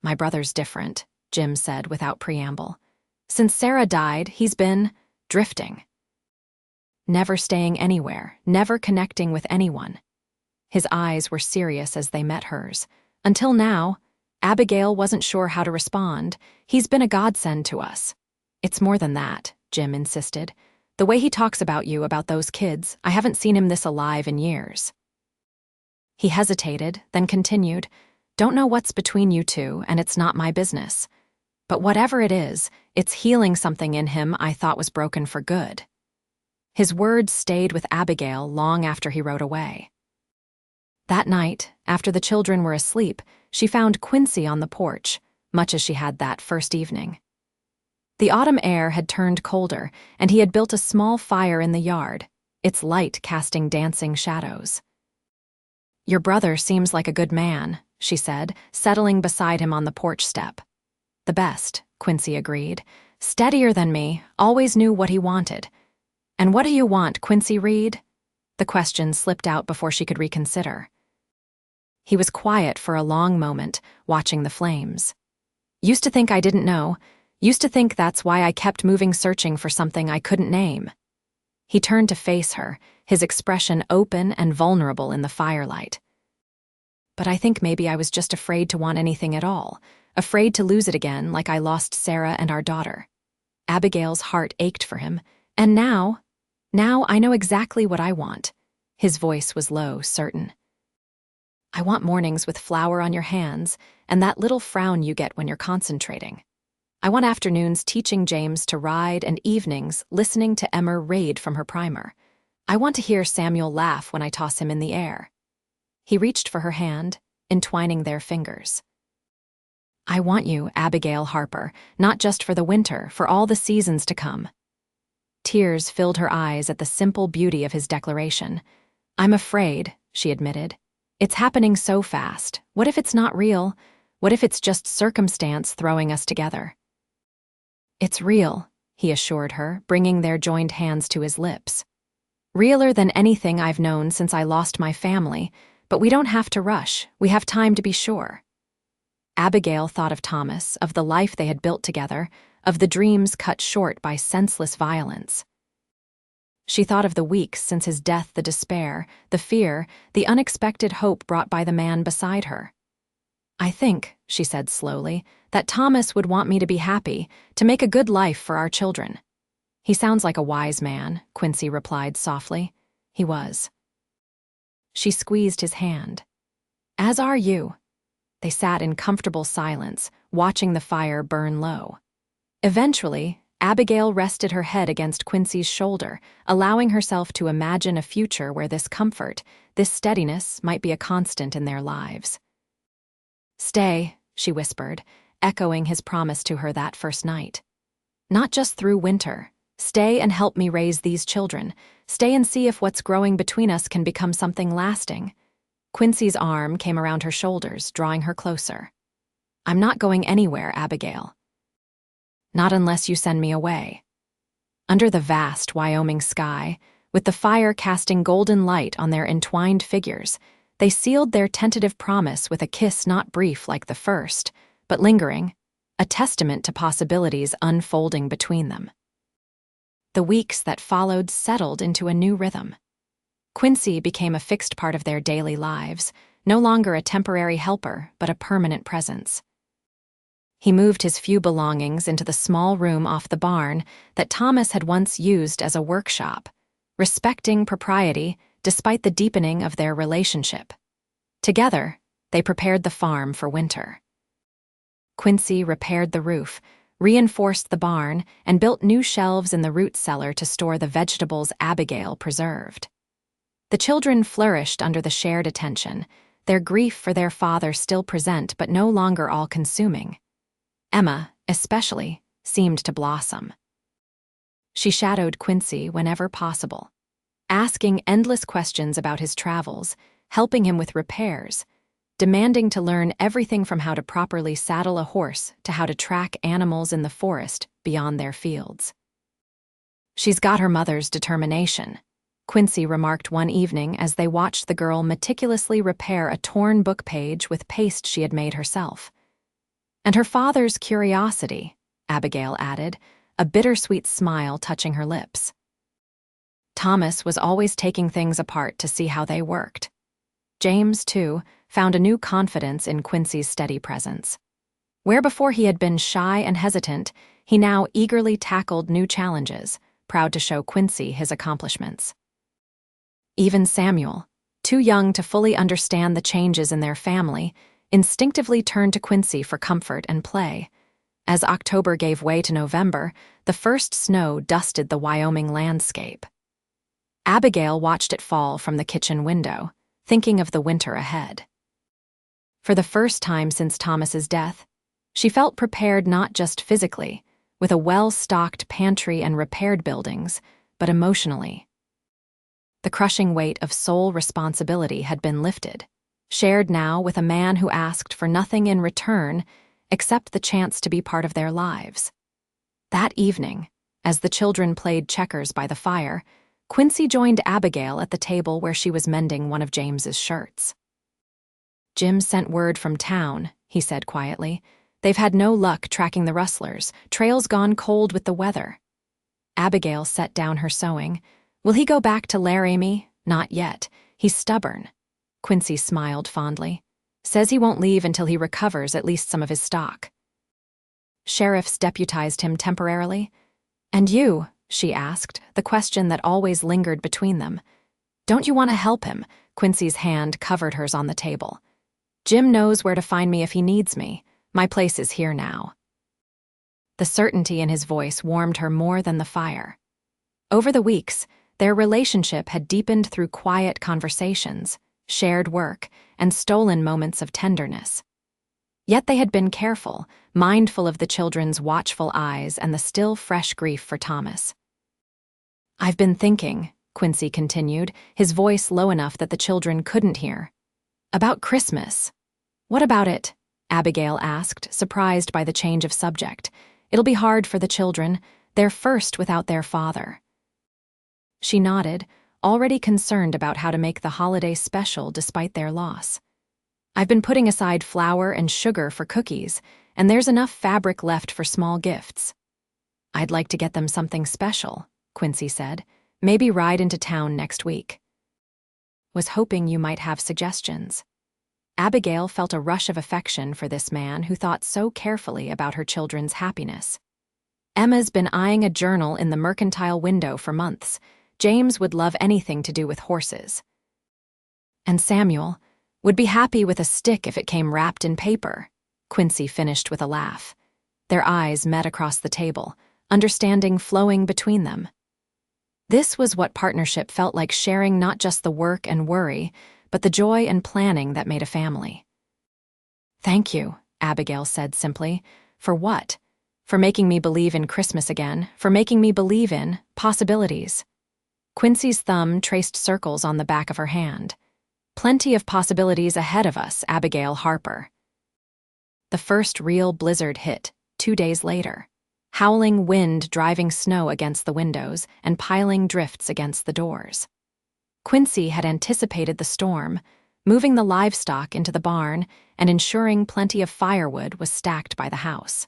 "My brother's different," Jim said without preamble. "Since Sarah died, he's been drifting. Never staying anywhere, never connecting with anyone." His eyes were serious as they met hers. "Until now." Abigail wasn't sure how to respond. "He's been a godsend to us." "It's more than that," Jim insisted. "The way he talks about you, about those kids, I haven't seen him this alive in years." He hesitated, then continued, "Don't know what's between you two, and it's not my business. But whatever it is, it's healing something in him I thought was broken for good." His words stayed with Abigail long after he rode away. That night, after the children were asleep, she found Quincy on the porch, much as she had that first evening. The autumn air had turned colder, and he had built a small fire in the yard, its light casting dancing shadows. "Your brother seems like a good man," she said, settling beside him on the porch step. "The best," Quincy agreed. "Steadier than me, always knew what he wanted." "And what do you want, Quincy Reed?" The question slipped out before she could reconsider. He was quiet for a long moment, watching the flames. "Used to think I didn't know. Used to think that's why I kept moving, searching for something I couldn't name." He turned to face her, his expression open and vulnerable in the firelight. "But I think maybe I was just afraid to want anything at all, afraid to lose it again like I lost Sarah and our daughter." Abigail's heart ached for him. "And now I know exactly what I want." His voice was low, certain. "I want mornings with flour on your hands and that little frown you get when you're concentrating. I want afternoons teaching James to ride and evenings listening to Emma raid from her primer. I want to hear Samuel laugh when I toss him in the air." He reached for her hand, entwining their fingers. "I want you, Abigail Harper, not just for the winter, for all the seasons to come." Tears filled her eyes at the simple beauty of his declaration. "I'm afraid," she admitted. "It's happening so fast. What if it's not real? What if it's just circumstance throwing us together?" "It's real," he assured her, bringing their joined hands to his lips. "Realer than anything I've known since I lost my family, but we don't have to rush. We have time to be sure." Abigail thought of Thomas, of the life they had built together, of the dreams cut short by senseless violence. She thought of the weeks since his death, the despair, the fear, the unexpected hope brought by the man beside her. "I think," she said slowly, "that Thomas would want me to be happy, to make a good life for our children." "He sounds like a wise man," Quincy replied softly. He was. She squeezed his hand. "As are you." They sat in comfortable silence, watching the fire burn low. Eventually, Abigail rested her head against Quincy's shoulder, allowing herself to imagine a future where this comfort, this steadiness, might be a constant in their lives. "Stay," she whispered, echoing his promise to her that first night. "Not just through winter. Stay and help me raise these children. Stay and see if what's growing between us can become something lasting." Quincy's arm came around her shoulders, drawing her closer. "I'm not going anywhere, Abigail. Not unless you send me away." Under the vast Wyoming sky, with the fire casting golden light on their entwined figures, they sealed their tentative promise with a kiss not brief like the first, but lingering, a testament to possibilities unfolding between them. The weeks that followed settled into a new rhythm. Quincy became a fixed part of their daily lives, no longer a temporary helper, but a permanent presence. He moved his few belongings into the small room off the barn that Thomas had once used as a workshop, respecting propriety despite the deepening of their relationship. Together, they prepared the farm for winter. Quincy repaired the roof, reinforced the barn, and built new shelves in the root cellar to store the vegetables Abigail preserved. The children flourished under the shared attention, their grief for their father still present but no longer all-consuming. Emma, especially, seemed to blossom. She shadowed Quincy whenever possible, asking endless questions about his travels, helping him with repairs, demanding to learn everything from how to properly saddle a horse to how to track animals in the forest beyond their fields. "She's got her mother's determination," Quincy remarked one evening as they watched the girl meticulously repair a torn book page with paste she had made herself. "And her father's curiosity," Abigail added, a bittersweet smile touching her lips. Thomas was always taking things apart to see how they worked. James, too, found a new confidence in Quincy's steady presence. Where before he had been shy and hesitant, he now eagerly tackled new challenges, proud to show Quincy his accomplishments. Even Samuel, too young to fully understand the changes in their family, instinctively turned to Quincy for comfort and play. As October gave way to November, the first snow dusted the Wyoming landscape. Abigail watched it fall from the kitchen window, thinking of the winter ahead. For the first time since Thomas's death, she felt prepared not just physically, with a well-stocked pantry and repaired buildings, but emotionally. The crushing weight of sole responsibility had been lifted, shared now with a man who asked for nothing in return except the chance to be part of their lives. That evening, as the children played checkers by the fire, Quincy joined Abigail at the table where she was mending one of James's shirts. "Jim sent word from town," he said quietly. "They've had no luck tracking the rustlers, trails gone cold with the weather." Abigail set down her sewing. "Will he go back to Laramie? Not yet. He's stubborn." Quincy smiled fondly. "Says he won't leave until he recovers at least some of his stock." "Sheriffs deputized him temporarily?" "And you?" she asked, the question that always lingered between them. "Don't you want to help him?" Quincy's hand covered hers on the table. "Jim knows where to find me if he needs me. My place is here now." The certainty in his voice warmed her more than the fire. Over the weeks, their relationship had deepened through quiet conversations, shared work, and stolen moments of tenderness. Yet they had been careful, mindful of the children's watchful eyes and the still fresh grief for Thomas. "I've been thinking," Quincy continued, his voice low enough that the children couldn't hear. "About Christmas." "What about it?" Abigail asked, surprised by the change of subject. "It'll be hard for the children. They're first without their father." She nodded, already concerned about how to make the holiday special despite their loss. "I've been putting aside flour and sugar for cookies, and there's enough fabric left for small gifts." "I'd like to get them something special," Quincy said. "Maybe ride into town next week." "Was hoping you might have suggestions." Abigail felt a rush of affection for this man who thought so carefully about her children's happiness. "Emma's been eyeing a journal in the mercantile window for months. James would love anything to do with horses." And Samuel would be happy with a stick if it came wrapped in paper, Quincy finished with a laugh. Their eyes met across the table, understanding flowing between them. This was what partnership felt like, sharing not just the work and worry, but the joy and planning that made a family. "Thank you," Abigail said simply. "For what?" "For making me believe in Christmas again, for making me believe in possibilities." Quincy's thumb traced circles on the back of her hand. "Plenty of possibilities ahead of us, Abigail Harper." The first real blizzard hit 2 days later. Howling wind driving snow against the windows and piling drifts against the doors. Quincy had anticipated the storm, moving the livestock into the barn and ensuring plenty of firewood was stacked by the house.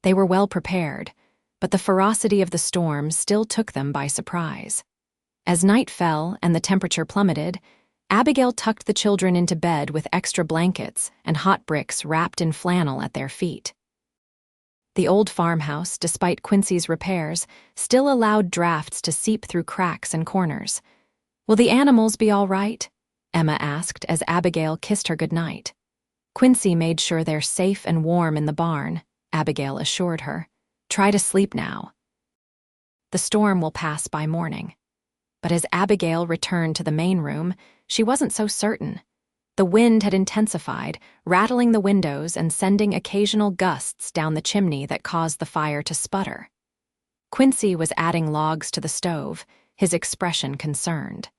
They were well prepared, but the ferocity of the storm still took them by surprise. As night fell and the temperature plummeted, Abigail tucked the children into bed with extra blankets and hot bricks wrapped in flannel at their feet. The old farmhouse, despite Quincy's repairs, still allowed drafts to seep through cracks and corners. "Will the animals be all right?" Emma asked as Abigail kissed her goodnight. "Quincy made sure they're safe and warm in the barn," Abigail assured her. "Try to sleep now. The storm will pass by morning." But as Abigail returned to the main room, she wasn't so certain. The wind had intensified, rattling the windows and sending occasional gusts down the chimney that caused the fire to sputter. Quincy was adding logs to the stove, his expression concerned.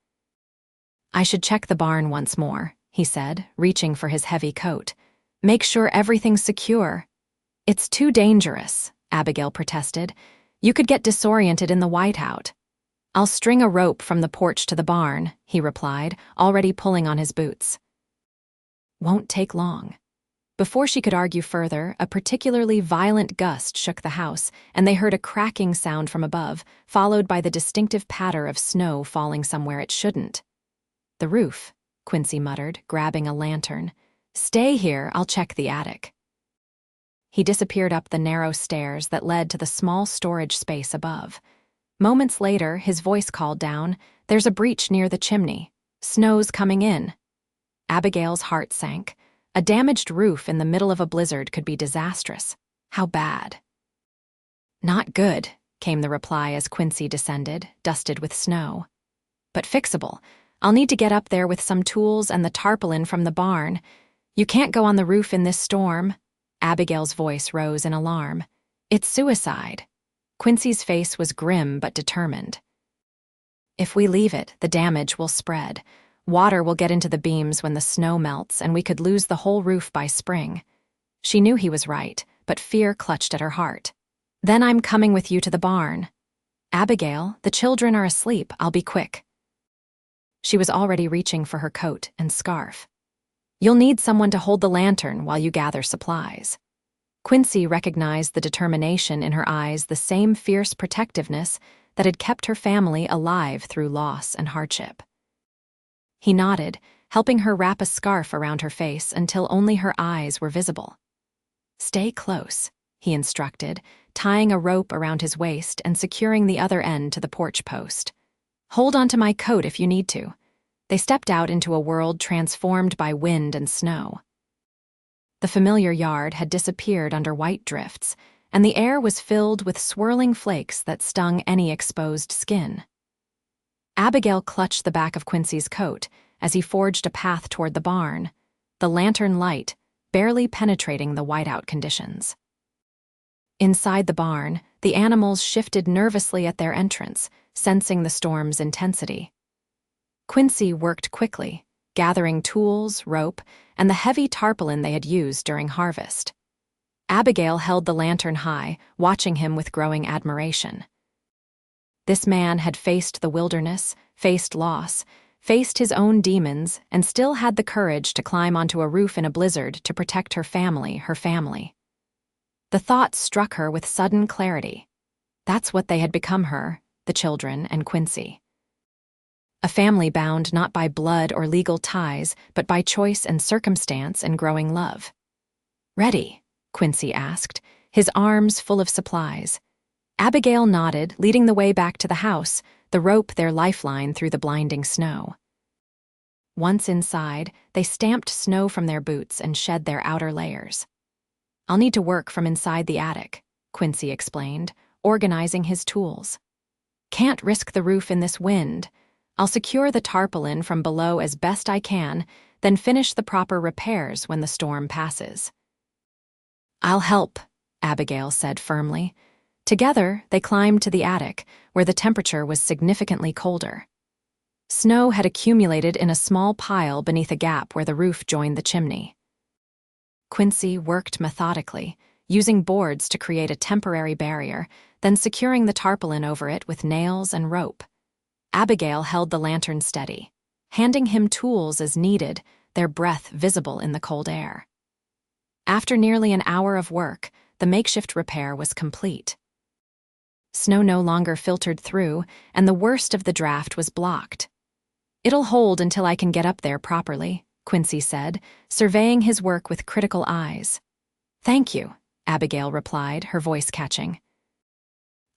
"I should check the barn once more," he said, reaching for his heavy coat. "Make sure everything's secure." "It's too dangerous," Abigail protested. "You could get disoriented in the whiteout." "I'll string a rope from the porch to the barn," he replied, already pulling on his boots. "Won't take long." Before she could argue further, a particularly violent gust shook the house, and they heard a cracking sound from above, followed by the distinctive patter of snow falling somewhere it shouldn't. "The roof," Quincy muttered, grabbing a lantern. "Stay here, I'll check the attic." He disappeared up the narrow stairs that led to the small storage space above. Moments later, his voice called down, "There's a breach near the chimney. Snow's coming in." Abigail's heart sank. A damaged roof in the middle of a blizzard could be disastrous. How bad? "Not good," came the reply as Quincy descended, dusted with snow. "But fixable. I'll need to get up there with some tools and the tarpaulin from the barn. You can't go on the roof in this storm." Abigail's voice rose in alarm. "It's suicide." Quincy's face was grim but determined. "If we leave it, the damage will spread. Water will get into the beams when the snow melts, and we could lose the whole roof by spring." She knew he was right, but fear clutched at her heart. "Then I'm coming with you to the barn." "Abigail, the children are asleep. I'll be quick." She was already reaching for her coat and scarf. "You'll need someone to hold the lantern while you gather supplies." Quincy recognized the determination in her eyes, the same fierce protectiveness that had kept her family alive through loss and hardship. He nodded, helping her wrap a scarf around her face until only her eyes were visible. "Stay close," he instructed, tying a rope around his waist and securing the other end to the porch post. "Hold onto my coat if you need to." They stepped out into a world transformed by wind and snow. The familiar yard had disappeared under white drifts, and the air was filled with swirling flakes that stung any exposed skin. Abigail clutched the back of Quincy's coat as he forged a path toward the barn, the lantern light barely penetrating the whiteout conditions. Inside the barn, the animals shifted nervously at their entrance, sensing the storm's intensity. Quincy worked quickly, gathering tools, rope, and the heavy tarpaulin they had used during harvest. Abigail held the lantern high, watching him with growing admiration. This man had faced the wilderness, faced loss, faced his own demons, and still had the courage to climb onto a roof in a blizzard to protect her family. The thought struck her with sudden clarity. That's what they had become her, the children and Quincy. A family bound not by blood or legal ties, but by choice and circumstance and growing love. "Ready?" Quincy asked, his arms full of supplies. Abigail nodded, leading the way back to the house, the rope their lifeline through the blinding snow. Once inside, they stamped snow from their boots and shed their outer layers. "I'll need to work from inside the attic," Quincy explained, organizing his tools. "Can't risk the roof in this wind. I'll secure the tarpaulin from below as best I can, then finish the proper repairs when the storm passes." "I'll help," Abigail said firmly. Together, they climbed to the attic, where the temperature was significantly colder. Snow had accumulated in a small pile beneath a gap where the roof joined the chimney. Quincy worked methodically, using boards to create a temporary barrier, then securing the tarpaulin over it with nails and rope. Abigail held the lantern steady, handing him tools as needed, their breath visible in the cold air. After nearly an hour of work, the makeshift repair was complete. Snow no longer filtered through, and the worst of the draft was blocked. "It'll hold until I can get up there properly," Quincy said, surveying his work with critical eyes. "Thank you," Abigail replied, her voice catching.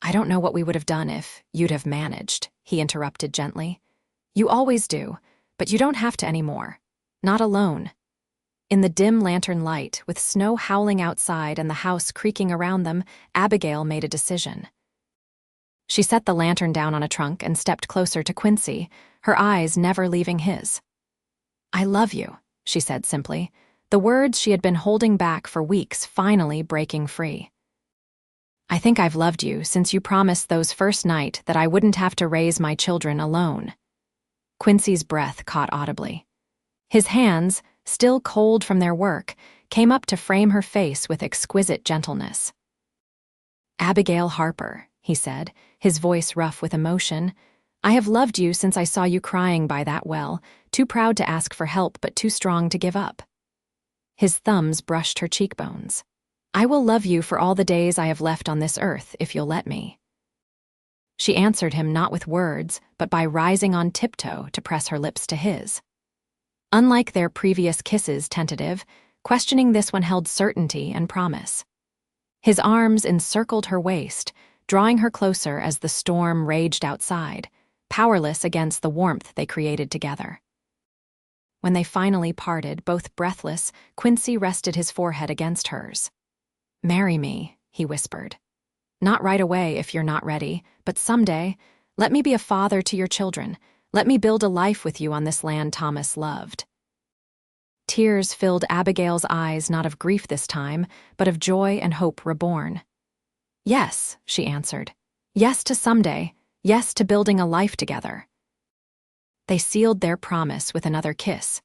"I don't know what we would have done if you'd have managed," he interrupted gently. "You always do, but you don't have to anymore. Not alone." In the dim lantern light, with snow howling outside and the house creaking around them, Abigail made a decision. She set the lantern down on a trunk and stepped closer to Quincy, her eyes never leaving his. "I love you," she said simply, the words she had been holding back for weeks finally breaking free. "I think I've loved you since you promised those first night that I wouldn't have to raise my children alone." Quincy's breath caught audibly. His hands, still cold from their work, came up to frame her face with exquisite gentleness. "Abigail Harper," he said, his voice rough with emotion, "I have loved you since I saw you crying by that well, too proud to ask for help but too strong to give up." His thumbs brushed her cheekbones. "I will love you for all the days I have left on this earth, if you'll let me." She answered him not with words, but by rising on tiptoe to press her lips to his. Unlike their previous kisses tentative, questioning this one held certainty and promise. His arms encircled her waist, drawing her closer as the storm raged outside, powerless against the warmth they created together. When they finally parted, both breathless, Quincy rested his forehead against hers. "Marry me," he whispered. "Not right away if you're not ready, but someday. Let me be a father to your children. Let me build a life with you on this land Thomas loved." Tears filled Abigail's eyes, not of grief this time, but of joy and hope reborn. "Yes," she answered. "Yes to someday. Yes to building a life together." They sealed their promise with another kiss,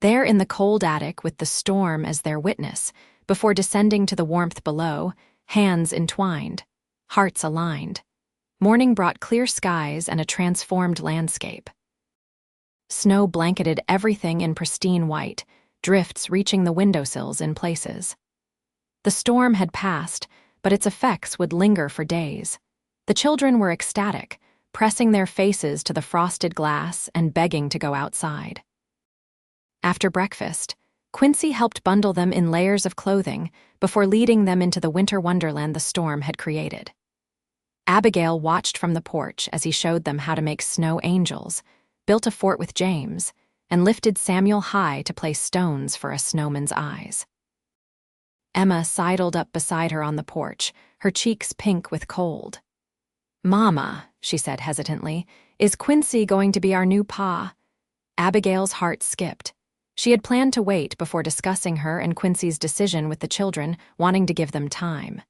there in the cold attic with the storm as their witness, before descending to the warmth below, hands entwined, hearts aligned. Morning brought clear skies and a transformed landscape. Snow blanketed everything in pristine white, drifts reaching the windowsills in places. The storm had passed, but its effects would linger for days. The children were ecstatic, pressing their faces to the frosted glass and begging to go outside. After breakfast, Quincy helped bundle them in layers of clothing before leading them into the winter wonderland the storm had created. Abigail watched from the porch as he showed them how to make snow angels, built a fort with James, and lifted Samuel high to place stones for a snowman's eyes. Emma sidled up beside her on the porch, her cheeks pink with cold. "Mama," she said hesitantly, "is Quincy going to be our new pa?" Abigail's heart skipped. She had planned to wait before discussing her and Quincy's decision with the children, wanting to give them time.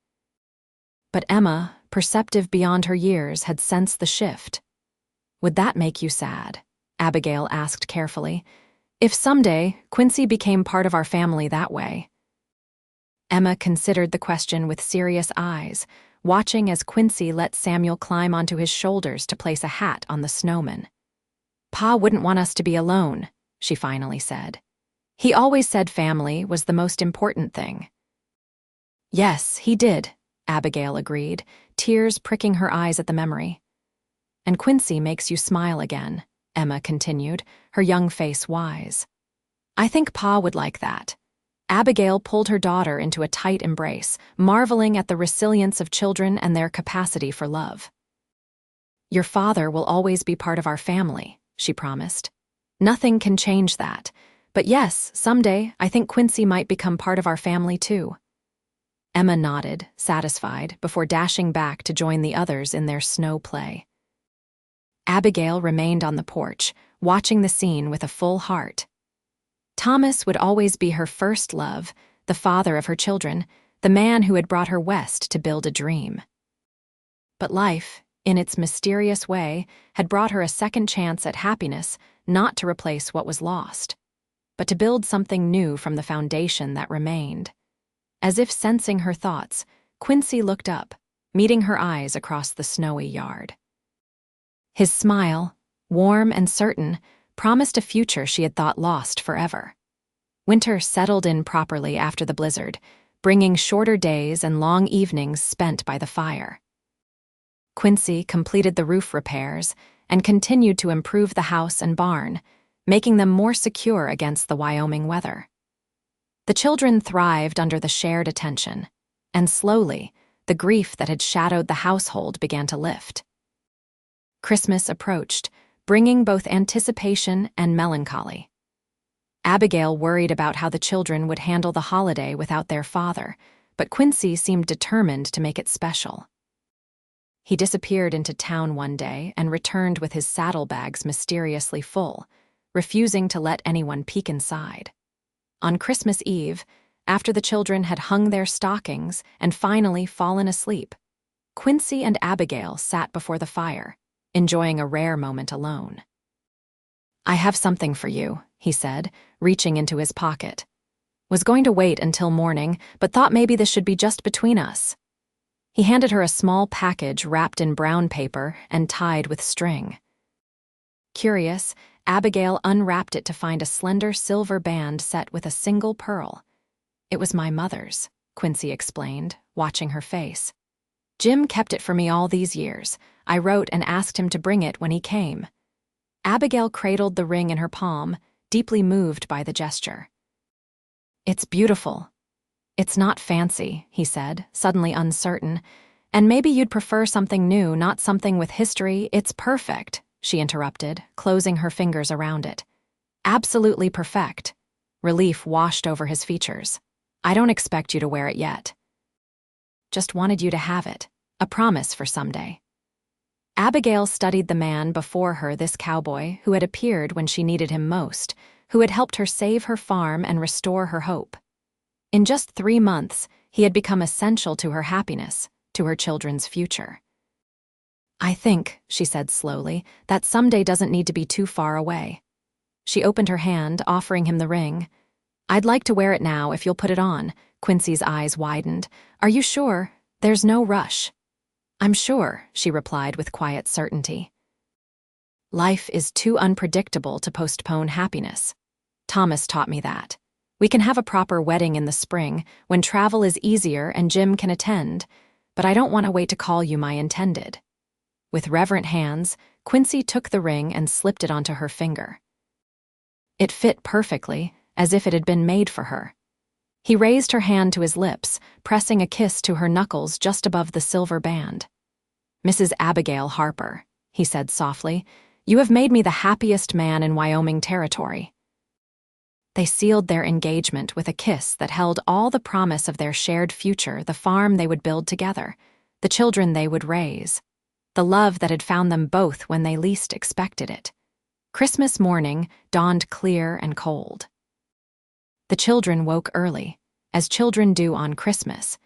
But Emma, perceptive beyond her years, had sensed the shift. "Would that make you sad?" Abigail asked carefully. "If someday Quincy became part of our family that way?" Emma considered the question with serious eyes, watching as Quincy let Samuel climb onto his shoulders to place a hat on the snowman. "Pa wouldn't want us to be alone," she finally said. "He always said family was the most important thing." "Yes, he did," Abigail agreed, tears pricking her eyes at the memory. "And Quincy makes you smile again," Emma continued, her young face wise. "I think Pa would like that." Abigail pulled her daughter into a tight embrace, marveling at the resilience of children and their capacity for love. "Your father will always be part of our family," she promised. Nothing can change that. But yes, someday, I think Quincy might become part of our family too. Emma nodded, satisfied, before dashing back to join the others in their snow play. Abigail remained on the porch, watching the scene with a full heart. Thomas would always be her first love, the father of her children, the man who had brought her west to build a dream. But life, in its mysterious way, had brought her a second chance at happiness, not to replace what was lost, but to build something new from the foundation that remained. As if sensing her thoughts, Quincy looked up, meeting her eyes across the snowy yard. His smile, warm and certain, promised a future she had thought lost forever. Winter settled in properly after the blizzard, bringing shorter days and long evenings spent by the fire. Quincy completed the roof repairs and continued to improve the house and barn, making them more secure against the Wyoming weather. The children thrived under the shared attention, and slowly, the grief that had shadowed the household began to lift. Christmas approached, bringing both anticipation and melancholy. Abigail worried about how the children would handle the holiday without their father, but Quincy seemed determined to make it special. He disappeared into town one day and returned with his saddlebags mysteriously full, refusing to let anyone peek inside. On Christmas Eve, after the children had hung their stockings and finally fallen asleep, Quincy and Abigail sat before the fire, enjoying a rare moment alone. "I have something for you," he said, reaching into his pocket. "Was going to wait until morning, but thought maybe this should be just between us." He handed her a small package wrapped in brown paper and tied with string. Curious, Abigail unwrapped it to find a slender silver band set with a single pearl. "It was my mother's," Quincy explained, watching her face. "Jim kept it for me all these years. I wrote and asked him to bring it when he came." Abigail cradled the ring in her palm, deeply moved by the gesture. "It's beautiful. It's not fancy," he said, suddenly uncertain. "And maybe you'd prefer something new, not something with history." "It's perfect," she interrupted, closing her fingers around it. "Absolutely perfect." Relief washed over his features. "I don't expect you to wear it yet. Just wanted you to have it. A promise for someday." Abigail studied the man before her, this cowboy who had appeared when she needed him most, who had helped her save her farm and restore her hope. In just 3 months, he had become essential to her happiness, to her children's future. "I think," she said slowly, "that someday doesn't need to be too far away." She opened her hand, offering him the ring. "I'd like to wear it now if you'll put it on." Quincy's eyes widened. "Are you sure? There's no rush." "I'm sure," she replied with quiet certainty. "Life is too unpredictable to postpone happiness. Thomas taught me that. We can have a proper wedding in the spring, when travel is easier and Jim can attend, but I don't want to wait to call you my intended." With reverent hands, Quincy took the ring and slipped it onto her finger. It fit perfectly, as if it had been made for her. He raised her hand to his lips, pressing a kiss to her knuckles just above the silver band. "Mrs. Abigail Harper," he said softly, "you have made me the happiest man in Wyoming Territory." They sealed their engagement with a kiss that held all the promise of their shared future, the farm they would build together, the children they would raise, the love that had found them both when they least expected it. Christmas morning dawned clear and cold. The children woke early, as children do on Christmas,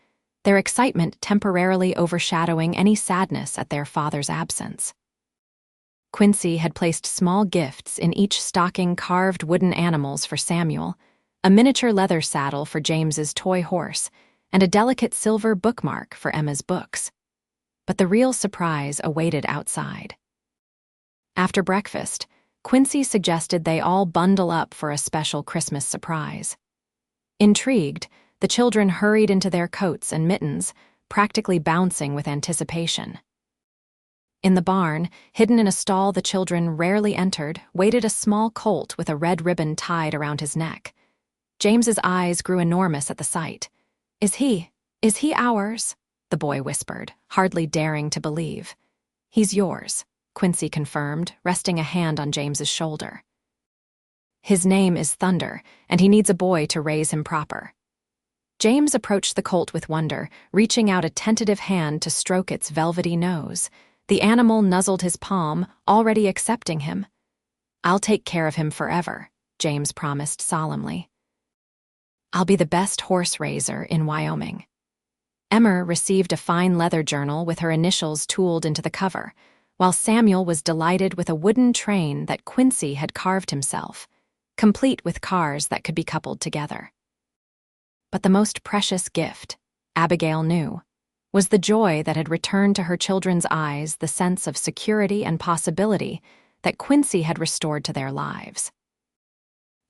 their excitement temporarily overshadowing any sadness at their father's absence. Quincy had placed small gifts in each stocking, carved wooden animals for Samuel, a miniature leather saddle for James's toy horse, and a delicate silver bookmark for Emma's books. But the real surprise awaited outside. After breakfast, Quincy suggested they all bundle up for a special Christmas surprise. Intrigued, the children hurried into their coats and mittens, practically bouncing with anticipation. In the barn, hidden in a stall the children rarely entered, waited a small colt with a red ribbon tied around his neck. James's eyes grew enormous at the sight. Is he ours?" the boy whispered, hardly daring to believe. "He's yours," Quincy confirmed, resting a hand on James's shoulder. His name is Thunder, and he needs a boy to raise him proper." James approached the colt with wonder, reaching out a tentative hand to stroke its velvety nose. The animal nuzzled his palm, already accepting him. "I'll take care of him forever," James promised solemnly. "I'll be the best horse raiser in Wyoming." Emma received a fine leather journal with her initials tooled into the cover, while Samuel was delighted with a wooden train that Quincy had carved himself, complete with cars that could be coupled together. But the most precious gift, Abigail knew, was the joy that had returned to her children's eyes, the sense of security and possibility that Quincy had restored to their lives.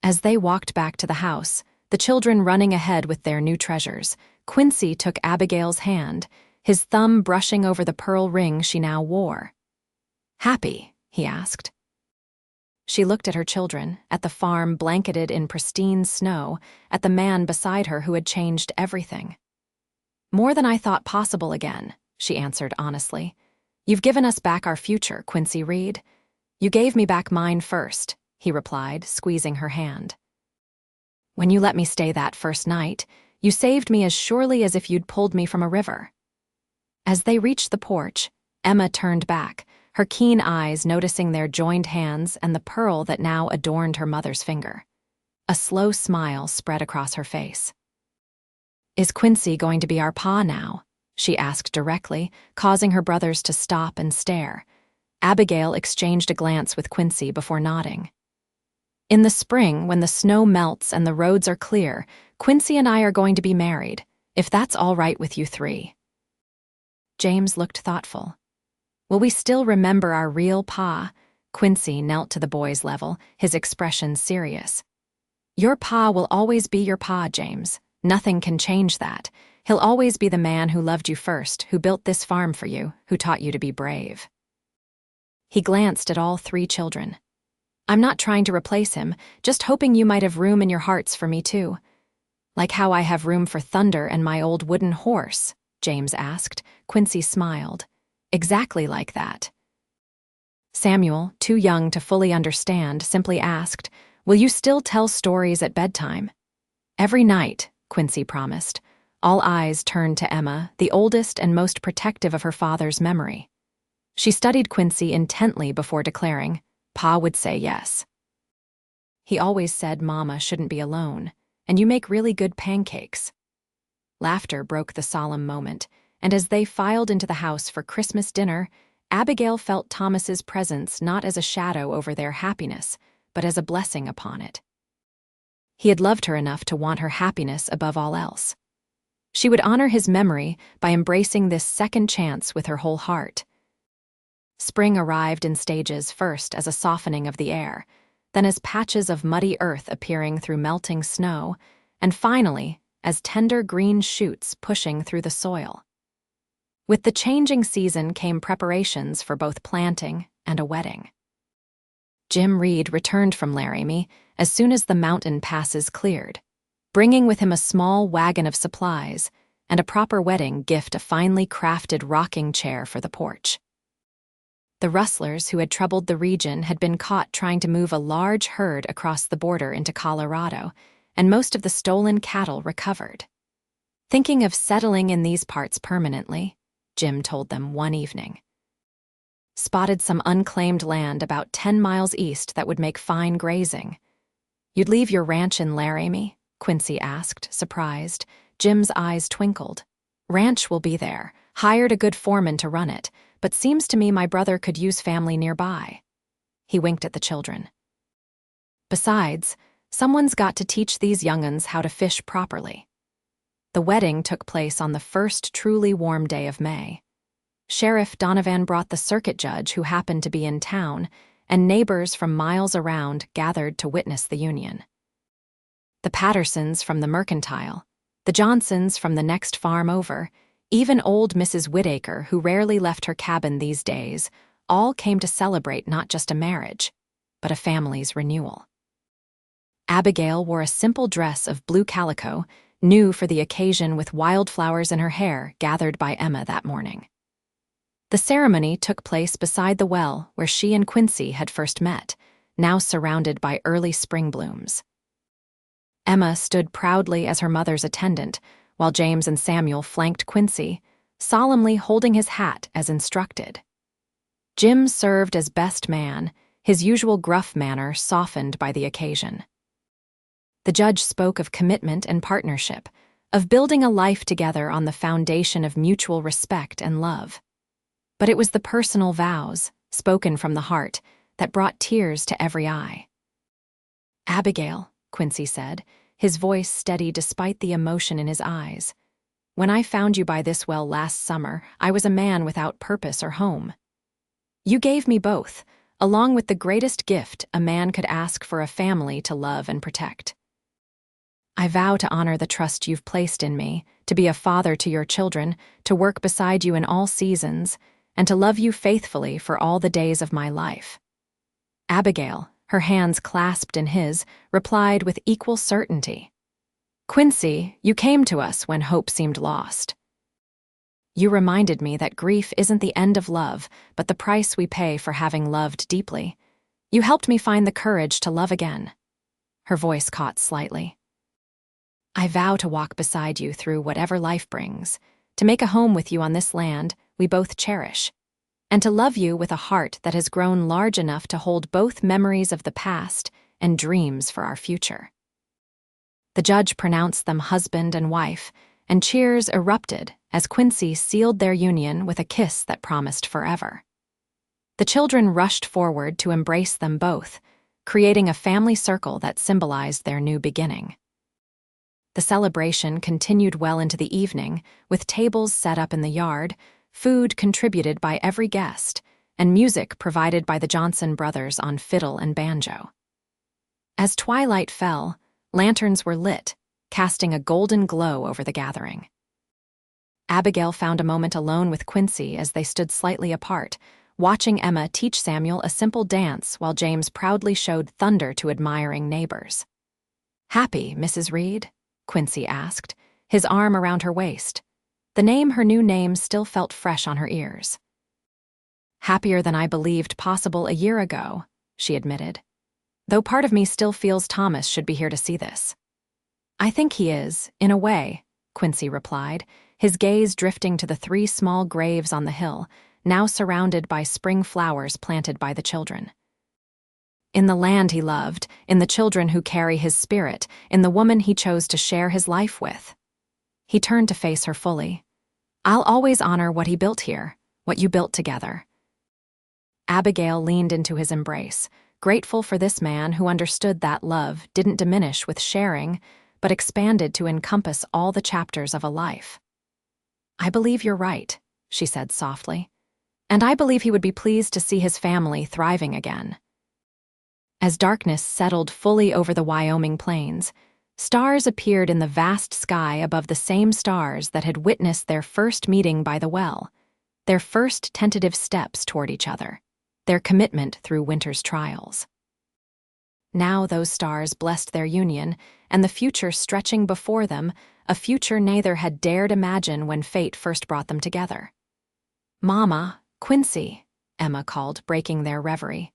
As they walked back to the house, the children running ahead with their new treasures, Quincy took Abigail's hand, his thumb brushing over the pearl ring she now wore. "Happy?" he asked. She looked at her children, at the farm blanketed in pristine snow, at the man beside her who had changed everything. "More than I thought possible again," she answered honestly. "You've given us back our future, Quincy Reed." "You gave me back mine first," he replied, squeezing her hand. "When you let me stay that first night, you saved me as surely as if you'd pulled me from a river." As they reached the porch, Emma turned back, her keen eyes noticing their joined hands and the pearl that now adorned her mother's finger. A slow smile spread across her face. "Is Quincy going to be our pa now?" she asked directly, causing her brothers to stop and stare. Abigail exchanged a glance with Quincy before nodding. "In the spring, when the snow melts and the roads are clear, Quincy and I are going to be married, if that's all right with you three." James looked thoughtful. "Will we still remember our real pa?" Quincy knelt to the boy's level, his expression serious. "Your pa will always be your pa, James. Nothing can change that. He'll always be the man who loved you first, who built this farm for you, who taught you to be brave." He glanced at all three children. "I'm not trying to replace him, just hoping you might have room in your hearts for me too." "Like how I have room for Thunder and my old wooden horse?" James asked. Quincy smiled. "Exactly like that." Samuel, too young to fully understand, simply asked, "Will you still tell stories at bedtime?" "Every night," Quincy promised. All eyes turned to Emma, the oldest and most protective of her father's memory. She studied Quincy intently before declaring, "Pa would say yes. He always said Mama shouldn't be alone, and you make really good pancakes." Laughter broke the solemn moment, and as they filed into the house for Christmas dinner, Abigail felt Thomas's presence not as a shadow over their happiness, but as a blessing upon it. He had loved her enough to want her happiness above all else. She would honor his memory by embracing this second chance with her whole heart. Spring arrived in stages, first as a softening of the air, then as patches of muddy earth appearing through melting snow, and finally as tender green shoots pushing through the soil. With the changing season came preparations for both planting and a wedding. Jim Reed returned from Laramie as soon as the mountain passes cleared, bringing with him a small wagon of supplies and a proper wedding gift, a finely crafted rocking chair for the porch. The rustlers who had troubled the region had been caught trying to move a large herd across the border into Colorado, and most of the stolen cattle recovered. "Thinking of settling in these parts permanently," Jim told them one evening. "Spotted some unclaimed land about 10 miles east that would make fine grazing." "You'd leave your ranch in Laramie?" Quincy asked, surprised. Jim's eyes twinkled. "Ranch will be there. Hired a good foreman to run it, but seems to me my brother could use family nearby." He winked at the children. "Besides, someone's got to teach these young'uns how to fish properly." The wedding took place on the first truly warm day of May. Sheriff Donovan brought the circuit judge who happened to be in town, and neighbors from miles around gathered to witness the union. The Pattersons from the Mercantile, the Johnsons from the next farm over, even old Mrs. Whittaker, who rarely left her cabin these days, all came to celebrate not just a marriage, but a family's renewal. Abigail wore a simple dress of blue calico, new for the occasion, with wildflowers in her hair gathered by Emma that morning. The ceremony took place beside the well where she and Quincy had first met, now surrounded by early spring blooms. Emma stood proudly as her mother's attendant, while James and Samuel flanked Quincy, solemnly holding his hat as instructed. Jim served as best man, his usual gruff manner softened by the occasion. The judge spoke of commitment and partnership, of building a life together on the foundation of mutual respect and love. But it was the personal vows, spoken from the heart, that brought tears to every eye. "Abigail," Quincy said, his voice steady despite the emotion in his eyes, "when I found you by this well last summer, I was a man without purpose or home. You gave me both, along with the greatest gift a man could ask for a family to love and protect. I vow to honor the trust you've placed in me, to be a father to your children, to work beside you in all seasons, and to love you faithfully for all the days of my life." Abigail, her hands clasped in his, replied with equal certainty, "Quincy, you came to us when hope seemed lost. You reminded me that grief isn't the end of love, but the price we pay for having loved deeply. You helped me find the courage to love again." Her voice caught slightly. "I vow to walk beside you through whatever life brings, to make a home with you on this land we both cherish, and to love you with a heart that has grown large enough to hold both memories of the past and dreams for our future." The judge pronounced them husband and wife, and cheers erupted as Quincy sealed their union with a kiss that promised forever. The children rushed forward to embrace them both, creating a family circle that symbolized their new beginning. The celebration continued well into the evening, with tables set up in the yard, food contributed by every guest, and music provided by the Johnson brothers on fiddle and banjo. As twilight fell, lanterns were lit, casting a golden glow over the gathering. Abigail found a moment alone with Quincy as they stood slightly apart, watching Emma teach Samuel a simple dance while James proudly showed thunder to admiring neighbors. "Happy, Mrs. Reed?" Quincy asked, his arm around her waist. The name, her new name, still felt fresh on her ears. "Happier than I believed possible a year ago," she admitted. "Though part of me still feels Thomas should be here to see this." "I think he is, in a way," Quincy replied, his gaze drifting to the 3 small graves on the hill, now surrounded by spring flowers planted by the children. "In the land he loved, in the children who carry his spirit, in the woman he chose to share his life with." He turned to face her fully. "I'll always honor what he built here, what you built together." Abigail leaned into his embrace, grateful for this man who understood that love didn't diminish with sharing, but expanded to encompass all the chapters of a life. "I believe you're right," she said softly. "And I believe he would be pleased to see his family thriving again." As darkness settled fully over the Wyoming plains, stars appeared in the vast sky above the same stars that had witnessed their first meeting by the well, their first tentative steps toward each other, their commitment through winter's trials. Now those stars blessed their union, and the future stretching before them, a future neither had dared imagine when fate first brought them together. "Mama, Quincy," Emma called, breaking their reverie.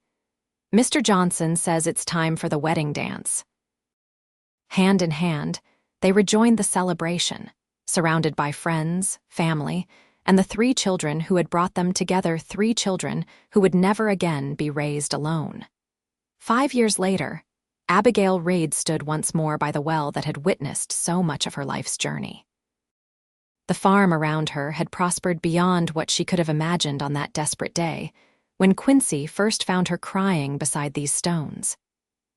"Mr. Johnson says it's time for the wedding dance." Hand in hand, they rejoined the celebration, surrounded by friends, family, and the 3 children who had brought them together, 3 children who would never again be raised alone. 5 years later, Abigail Reed stood once more by the well that had witnessed so much of her life's journey. The farm around her had prospered beyond what she could have imagined on that desperate day, when Quincy first found her crying beside these stones.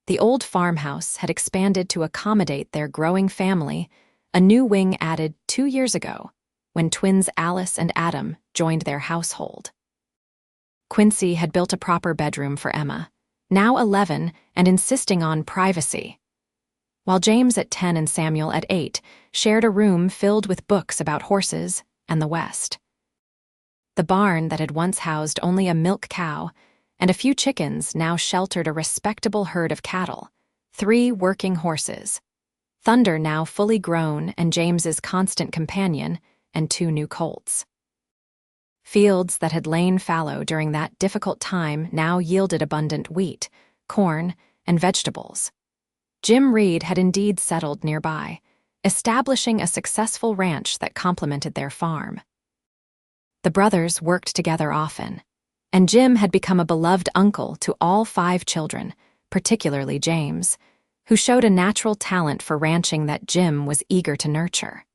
The old farmhouse had expanded to accommodate their growing family, a new wing added 2 years ago, when twins Alice and Adam joined their household. Quincy had built a proper bedroom for Emma, now 11 and insisting on privacy, while James at 10 and Samuel at 8 shared a room filled with books about horses and the West. The barn that had once housed only a milk cow and a few chickens now sheltered a respectable herd of cattle, 3 working horses, Thunder now fully grown and James's constant companion, and 2 new colts. Fields that had lain fallow during that difficult time now yielded abundant wheat, corn, and vegetables. Jim Reed had indeed settled nearby, establishing a successful ranch that complemented their farm. The brothers worked together often, and Jim had become a beloved uncle to all 5 children, particularly James, who showed a natural talent for ranching that Jim was eager to nurture.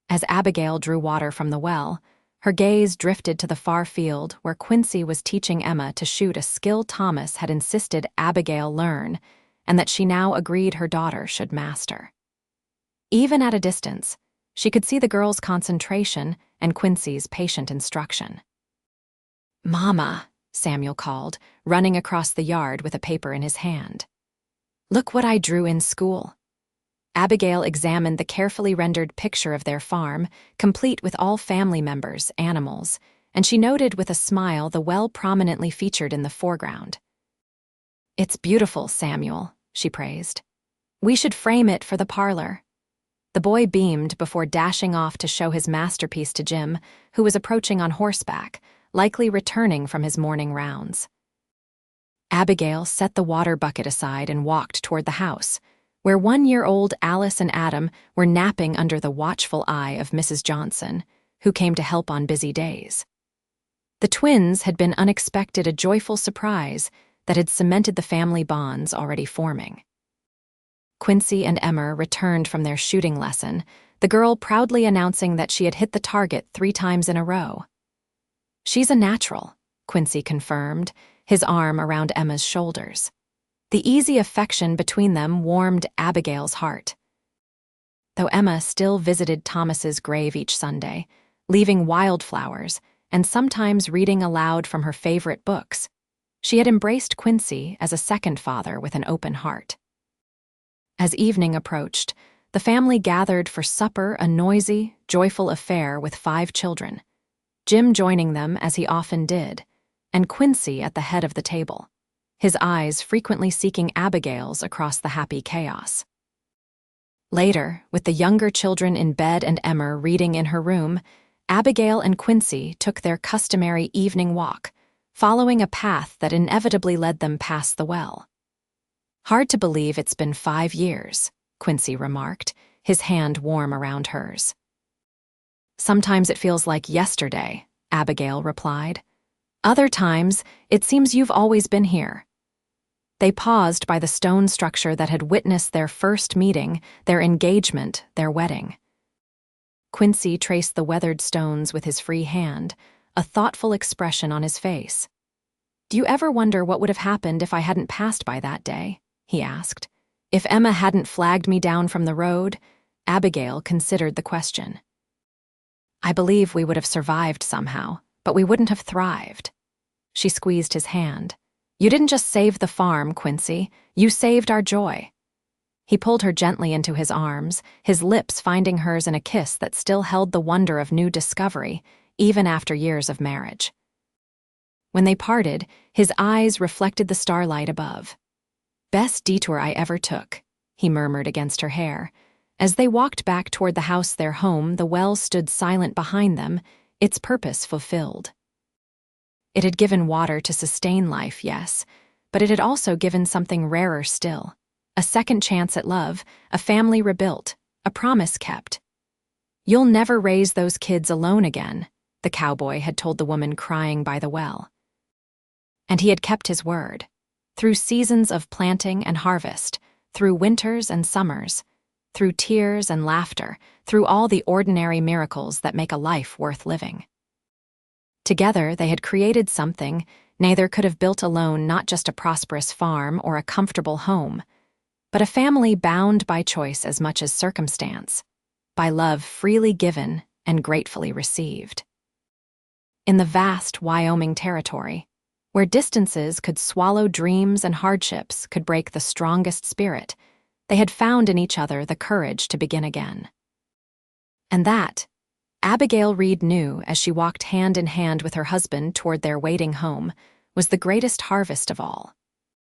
As Abigail drew water from the well, her gaze drifted to the far field where Quincy was teaching Emma to shoot a skill Thomas had insisted Abigail learn, and that she now agreed her daughter should master. Even at a distance, she could see the girl's concentration and Quincy's patient instruction. "Mama," Samuel called, running across the yard with a paper in his hand. "Look what I drew in school." Abigail examined the carefully rendered picture of their farm, complete with all family members, animals, and she noted with a smile the well prominently featured in the foreground. "It's beautiful, Samuel," she praised. "We should frame it for the parlor." The boy beamed before dashing off to show his masterpiece to Jim, who was approaching on horseback, likely returning from his morning rounds. Abigail set the water bucket aside and walked toward the house, where 1-year-old Alice and Adam were napping under the watchful eye of Mrs. Johnson, who came to help on busy days. The twins had been unexpected, a joyful surprise that had cemented the family bonds already forming. Quincy and Emma returned from their shooting lesson, the girl proudly announcing that she had hit the target 3 times in a row. "She's a natural," Quincy confirmed, his arm around Emma's shoulders. The easy affection between them warmed Abigail's heart. Though Emma still visited Thomas's grave each Sunday, leaving wildflowers and sometimes reading aloud from her favorite books, she had embraced Quincy as a second father with an open heart. As evening approached, the family gathered for supper, a noisy, joyful affair with 5 children, Jim joining them as he often did, and Quincy at the head of the table, his eyes frequently seeking Abigail's across the happy chaos. Later, with the younger children in bed and Emma reading in her room, Abigail and Quincy took their customary evening walk, following a path that inevitably led them past the well. "Hard to believe it's been 5 years, Quincy remarked, his hand warm around hers. "Sometimes it feels like yesterday," Abigail replied. "Other times, it seems you've always been here." They paused by the stone structure that had witnessed their first meeting, their engagement, their wedding. Quincy traced the weathered stones with his free hand, a thoughtful expression on his face. "Do you ever wonder what would have happened if I hadn't passed by that day?" he asked. "If Emma hadn't flagged me down from the road?" Abigail considered the question. "I believe we would have survived somehow, but we wouldn't have thrived." She squeezed his hand. "You didn't just save the farm, Quincy. You saved our joy." He pulled her gently into his arms, his lips finding hers in a kiss that still held the wonder of new discovery, even after years of marriage. When they parted, his eyes reflected the starlight above. "Best detour I ever took," he murmured against her hair. As they walked back toward the house, their home, the well stood silent behind them, its purpose fulfilled. It had given water to sustain life, yes, but it had also given something rarer still, a second chance at love, a family rebuilt, a promise kept. "You'll never raise those kids alone again," the cowboy had told the woman crying by the well. And he had kept his word. Through seasons of planting and harvest, through winters and summers, through tears and laughter, through all the ordinary miracles that make a life worth living. Together, they had created something neither could have built alone, not just a prosperous farm or a comfortable home, but a family bound by choice as much as circumstance, by love freely given and gratefully received. In the vast Wyoming Territory, where distances could swallow dreams and hardships could break the strongest spirit, they had found in each other the courage to begin again. And that, Abigail Reed knew as she walked hand in hand with her husband toward their waiting home, was the greatest harvest of all.